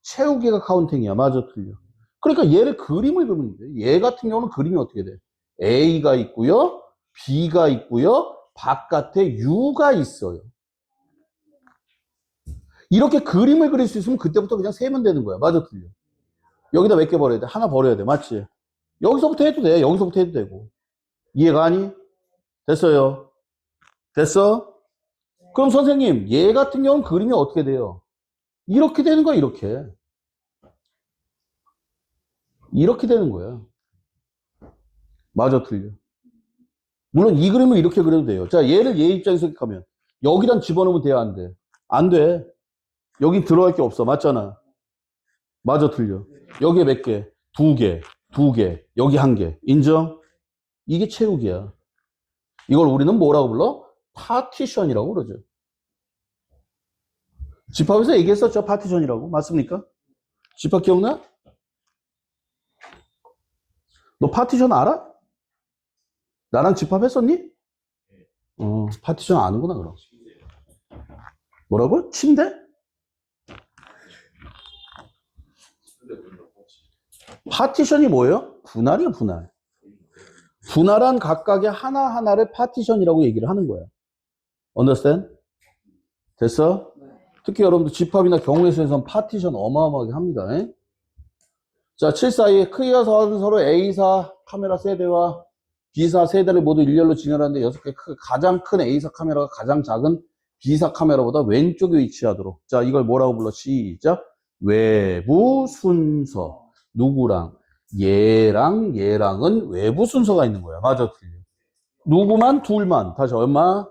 채우기가 카운팅이야. 맞아, 틀려. 그러니까 얘를 그림을 그리면 돼. 얘 같은 경우는 그림이 어떻게 돼? A가 있고요, B가 있고요, 바깥에 U가 있어요. 이렇게 그림을 그릴 수 있으면 그때부터 그냥 세면 되는 거야. 맞아, 틀려. 여기다 몇 개 버려야 돼? 하나 버려야 돼. 맞지? 여기서부터 해도 돼. 여기서부터 해도 되고. 이해가 아니? 됐어요? 됐어? 그럼 선생님, 얘 같은 경우는 그림이 어떻게 돼요? 이렇게 되는 거야, 이렇게. 이렇게 되는 거야. 맞아, 틀려. 물론 이 그림을 이렇게 그려도 돼요. 자, 얘를 얘 입장에서 생각하면 여기다 집어넣으면 돼요, 안 돼? 안 돼. 여기 들어갈 게 없어. 맞잖아. 맞아, 틀려. 여기에 몇 개? 2개, 2개, 여기 1개. 인정? 이게 채우기야. 이걸 우리는 뭐라고 불러? 파티션이라고 그러죠. 집합에서 얘기했었죠. 파티션이라고. 맞습니까? 집합 기억나? 너 파티션 알아? 나랑 집합했었니? 파티션 아는구나, 그럼. 뭐라고? 침대? 파티션이 뭐예요? 분할이야, 분할. 분할한 각각의 하나하나를 파티션이라고 얘기를 하는 거야. Understand? 됐어? 특히 여러분들 집합이나 경우의 수에서는 파티션 어마어마하게 합니다. 에? 자, 742 크기가 서로 A사 카메라 세대와 B사 세대를 모두 일렬로 진열하는데 6개 가장 큰 A사 카메라가 가장 작은 B사 카메라보다 왼쪽에 위치하도록. 자, 이걸 뭐라고 불러? 시작. 외부 순서. 누구랑? 얘랑 얘랑은 외부 순서가 있는 거야. 맞아, 틀려. 누구만? 둘만. 다시 얼마?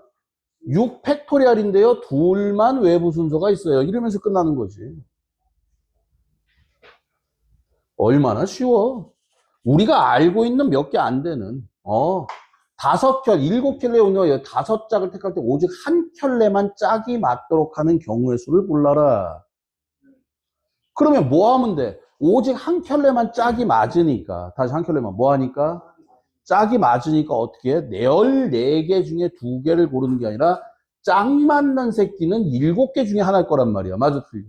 6팩토리얼인데요. 둘만 외부 순서가 있어요. 이러면서 끝나는 거지. 얼마나 쉬워. 우리가 알고 있는 몇 개 안 되는 5켤, 7켤레 오늘 5짝을 택할 때 오직 한 켤레만 짝이 맞도록 하는 경우의 수를 골라라. 그러면 뭐 하면 돼? 오직 한 켤레만 짝이 맞으니까, 다시 한 켤레만 뭐 하니까? 짝이 맞으니까 어떻게 해? 14개 중에 2개를 고르는 게 아니라 짝 맞는 새끼는 7개 중에 하나일 거란 말이야. 맞아, 틀려.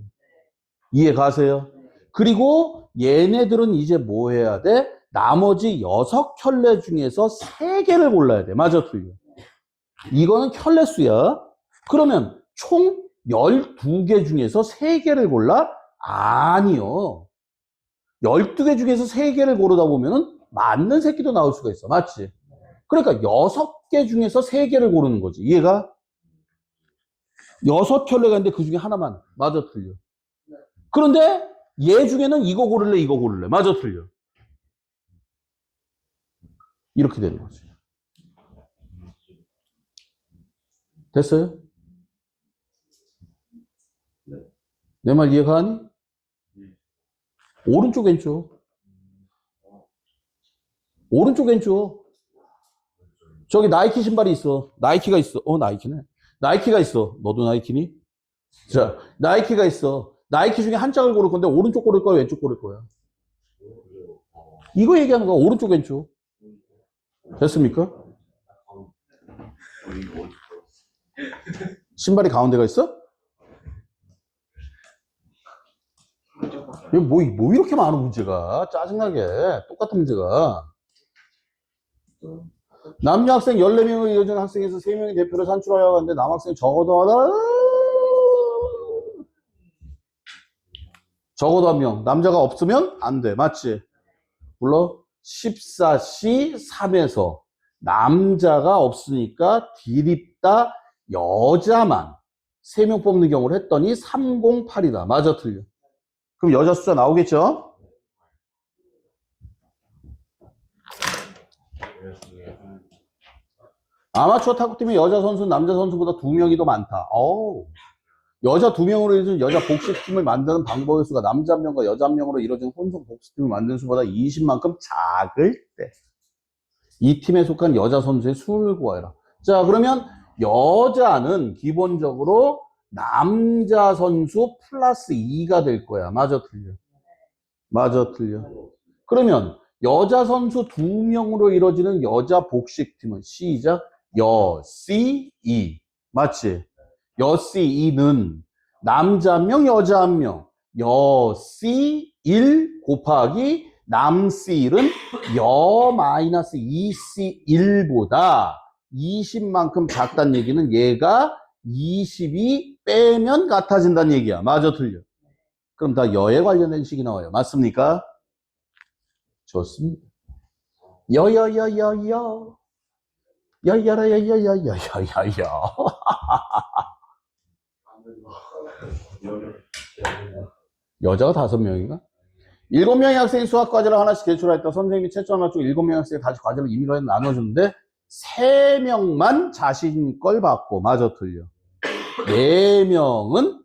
이해 가세요? 그리고 얘네들은 이제 뭐 해야 돼? 나머지 6켤레 중에서 3개를 골라야 돼. 맞아, 틀려. 이거는 켤레 수야. 그러면 총 12개 중에서 3개를 골라? 아니요. 12개 중에서 3개를 고르다 보면은 맞는 새끼도 나올 수가 있어. 맞지? 그러니까 6개 중에서 3개를 고르는 거지. 이해가? 6켤레가 있는데 그 중에 하나만. 맞아, 틀려. 그런데 얘 중에는 이거 고를래, 이거 고를래. 맞아, 틀려. 이렇게 되는 거지. 됐어요? 내 말 이해가 하니? 오른쪽 왼쪽. 오른쪽 왼쪽. 저기 나이키 신발이 있어. 나이키가 있어. 나이키네. 나이키가 있어. 너도 나이키니? 자, 나이키가 있어. 나이키 중에 한 짝을 고를 건데 오른쪽 고를 거야, 왼쪽 고를 거야? 이거 얘기하는 거야. 오른쪽 왼쪽. 됐습니까? 신발이 가운데가 있어? 뭐 이렇게 많은 문제가? 짜증나게. 똑같은 문제가. 남녀 학생 14명을 이어준 학생에서 3명의 대표를 산출하려고 하는데 남학생이 적어도 한 명. 남자가 없으면 안 돼. 맞지? 물론 14C 3에서 남자가 없으니까 디립다 여자만 3명 뽑는 경우를 했더니 308이다. 맞아, 틀려? 그럼 여자 숫자 나오겠죠? 아마추어 탁구팀의 여자 선수는 남자 선수보다 2명이 더 많다. 여자 2명으로 이루어진 여자 복식팀을 만드는 방법의 수가 남자 1명과 여자 1명으로 이루어진 혼성 복식팀을 만드는 수보다 20만큼 작을 때 이 팀에 속한 여자 선수의 수를 구하여라. 자, 그러면 여자는 기본적으로 남자 선수 플러스 2가 될 거야. 맞아, 틀려? 맞아, 틀려? 그러면 여자 선수 2명으로 이루어지는 여자 복식팀은 시작. C2 맞지? C2는 남자 1명, 여자 1명. C1 곱하기 남 C1은 마이너스 2C1보다 20만큼 작다는 얘기는 얘가 22 빼면 같아진다는 얘기야. 맞아, 틀려? 그럼 다 여에 관련된 식이 나와요. 맞습니까? 좋습니다. 여여여여여 여여여여여여여여 여자가 5명인가? 7명의 학생이 수학 과제를 하나씩 제출했다. 선생님이 채점을 맞추고 7명의 학생이 다시 과제를 임의로 나눠주는데 3명만 자신 걸 받고 맞아, 틀려? 4명은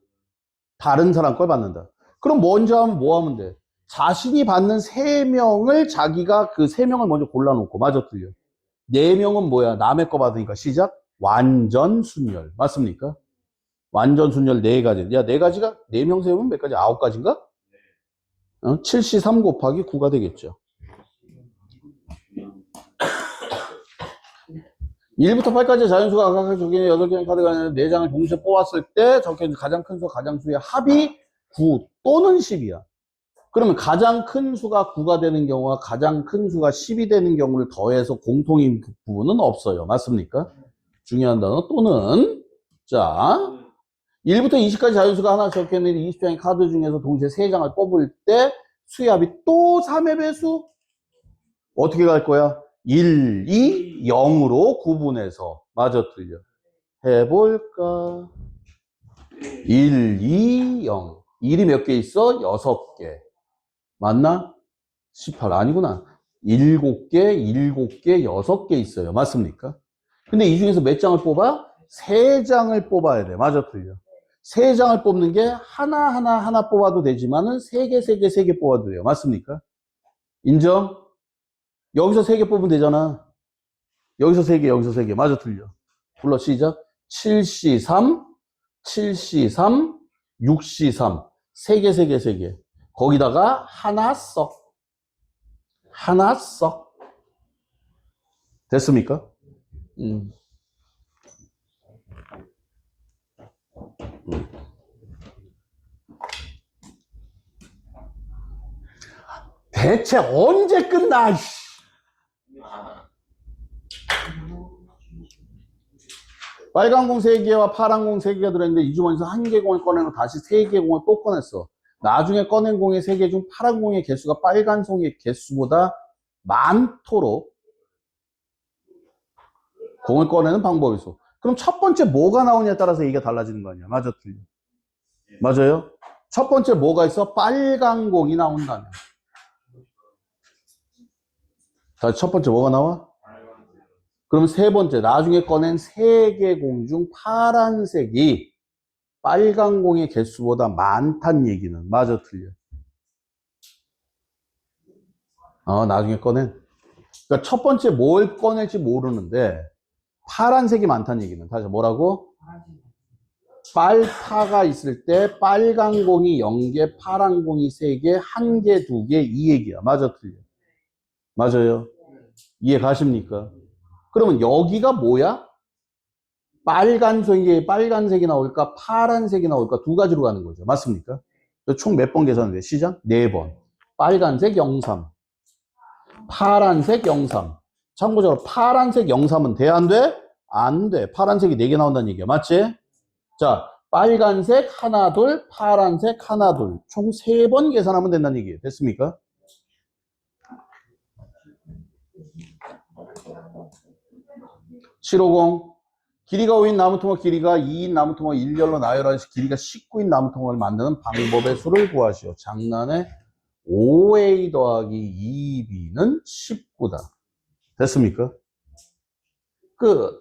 다른 사람 걸 받는다. 그럼 먼저 하면 뭐 하면 돼? 자신이 받는 3명을 자기가 그 3명을 먼저 골라놓고 맞아, 틀려? 4명은 뭐야? 남의 거 받으니까 시작. 완전 순열. 맞습니까? 완전 순열 4가지. 야, 4가지가 4명 세우면 몇 가지? 9가지인가? 7C3 곱하기 9가 되겠죠. 1부터 8까지 자연수가 각각 적인의 8개의 카드가 있는데 4장을 동시에 뽑았을 때 적혀있는 가장 큰 수와 가장 수의 합이 9 또는 10이야. 그러면 가장 큰 수가 9가 되는 경우와 가장 큰 수가 10이 되는 경우를 더해서 공통인 부분은 없어요. 맞습니까? 중요한 단어 또는. 자, 1부터 20까지 자연수가 하나 적혀있는 20장의 카드 중에서 동시에 3장을 뽑을 때 수의 합이 또 3의 배수? 어떻게 갈 거야? 1, 2, 0으로 구분해서. 맞아, 틀려? 해볼까? 1, 2, 0. 1이 몇 개 있어? 6개. 맞나? 18 아니구나. 7개, 7개, 6개 있어요. 맞습니까? 근데 이 중에서 몇 장을 뽑아? 3장을 뽑아야 돼. 맞아, 틀려? 3장을 뽑는 게 하나 뽑아도 되지만은 3개, 3개, 3개 뽑아도 돼요. 맞습니까? 인정? 여기서 3개 뽑으면 되잖아. 여기서 3개, 여기서 3개. 맞아, 틀려? 불러, 시작. 7C3, 7C3, 6C3. 3개, 3개, 3개. 거기다가 하나 써. 하나 써. 됐습니까? 대체 언제 끝나? 빨간 공 3개와 파란 공 3개가 들어있는데 이 주머니에서 1개 공을 꺼내고 다시 3개 공을 또 꺼냈어. 나중에 꺼낸 공의 3개 중 파란 공의 개수가 빨간 공의 개수보다 많도록 공을 꺼내는 방법이 있어. 그럼 첫 번째 뭐가 나오냐에 따라서 얘기가 달라지는 거 아니야. 맞아, 틀려? 맞아요? 첫 번째 뭐가 있어? 빨간 공이 나온다면. 자, 첫 번째 뭐가 나와? 그럼 세 번째, 나중에 꺼낸 3개 공 중 파란색이 빨간 공의 개수보다 많다는 얘기는 맞아, 틀려? 나중에 꺼낸. 그러니까 첫 번째 뭘 꺼낼지 모르는데 파란색이 많다는 얘기는 다시 뭐라고? 빨파가 있을 때 빨간 공이 0개, 파란 공이 3개, 1개, 2개 이 얘기야. 맞아, 틀려? 맞아요? 이해 가십니까? 그러면 여기가 뭐야? 빨간색이 나올까? 파란색이 나올까? 2가지로 가는 거죠. 맞습니까? 총 몇 번 계산돼? 시작? 4번. 빨간색 03. 파란색 03. 참고적으로 파란색 03은 돼? 안 돼? 안 돼. 파란색이 4개 나온다는 얘기야. 맞지? 자, 빨간색 하나, 둘, 파란색 하나, 둘. 총 3번 계산하면 된다는 얘기예요. 됐습니까? 750. 길이가 5인 나무통과 길이가 2인 나무통과 일렬로 나열하여서 길이가 19인 나무통을 만드는 방법의 수를 구하시오. 장난에 5A 더하기 2B는 19다. 됐습니까? 끝.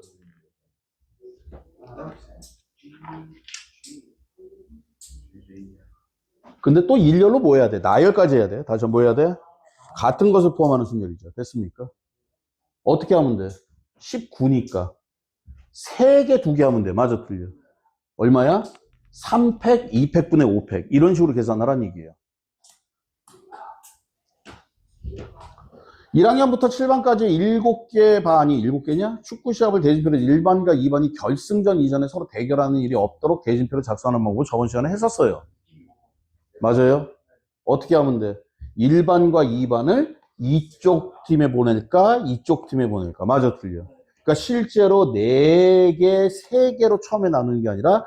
근데 또 일렬로 뭐 해야 돼? 나열까지 해야 돼. 다시 뭐 해야 돼? 같은 것을 포함하는 순열이죠. 됐습니까? 어떻게 하면 돼? 19니까 3개, 2개 하면 돼. 맞아, 틀려. 얼마야? 3팩, 2팩분의 5팩. 이런 식으로 계산하라는 얘기예요. 1학년부터 7반까지 7개 반이 7개냐? 축구 시합을 대진표로 1반과 2반이 결승전 이전에 서로 대결하는 일이 없도록 대진표를 작성하는 방법을 저번 시간에 했었어요. 맞아요? 어떻게 하면 돼? 1반과 2반을 이쪽 팀에 보낼까? 이쪽 팀에 보낼까? 맞아, 틀려. 그러니까 실제로 4개, 3개로 처음에 나누는 게 아니라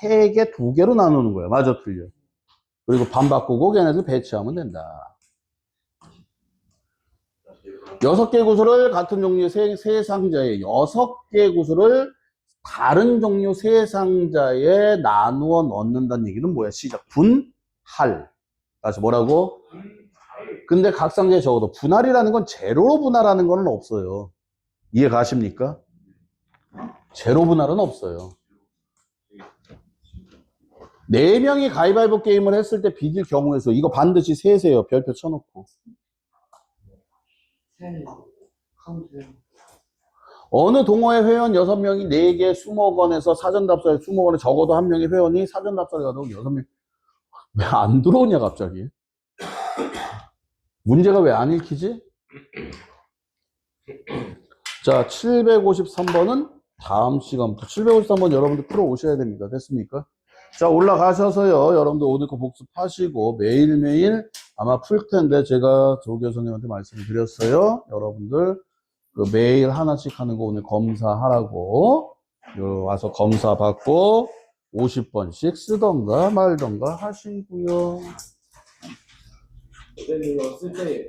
3개, 2개로 나누는 거야. 맞아, 틀려. 그리고 반 바꾸고 걔네들 배치하면 된다. 6개 구슬을 같은 종류의 세 상자에 6개 구슬을 다른 종류 세 상자에 나누어 넣는다는 얘기는 뭐야? 시작. 분할. 다시 뭐라고? 근데 각 상자에 적어도 분할이라는 건 제로 분할하는 건 없어요. 이해 가십니까? 제로 분할은 없어요. 4명이 가위바위보 게임을 했을 때 비길 경우에서 이거 반드시 세세요. 별표 쳐놓고. 세 카운트. 어느 동호회 회원 6명이 4개 20권에서 사전답사에 20권에 적어도 한 명의 회원이 사전답사를 가도 6명. 왜 안 들어오냐 갑자기? 문제가 왜 안 읽히지? 자, 753번은 다음 시간부터 753번 여러분들 풀어 오셔야 됩니다. 됐습니까? 자, 올라가셔서요. 여러분들 오늘 거 복습하시고 매일매일 아마 풀 텐데 제가 조교 선생님한테 말씀을 드렸어요. 여러분들 그 매일 하나씩 하는 거 오늘 검사하라고 와서 검사 받고 50번씩 쓰던가 말던가 하시고요. 이거 쓸 때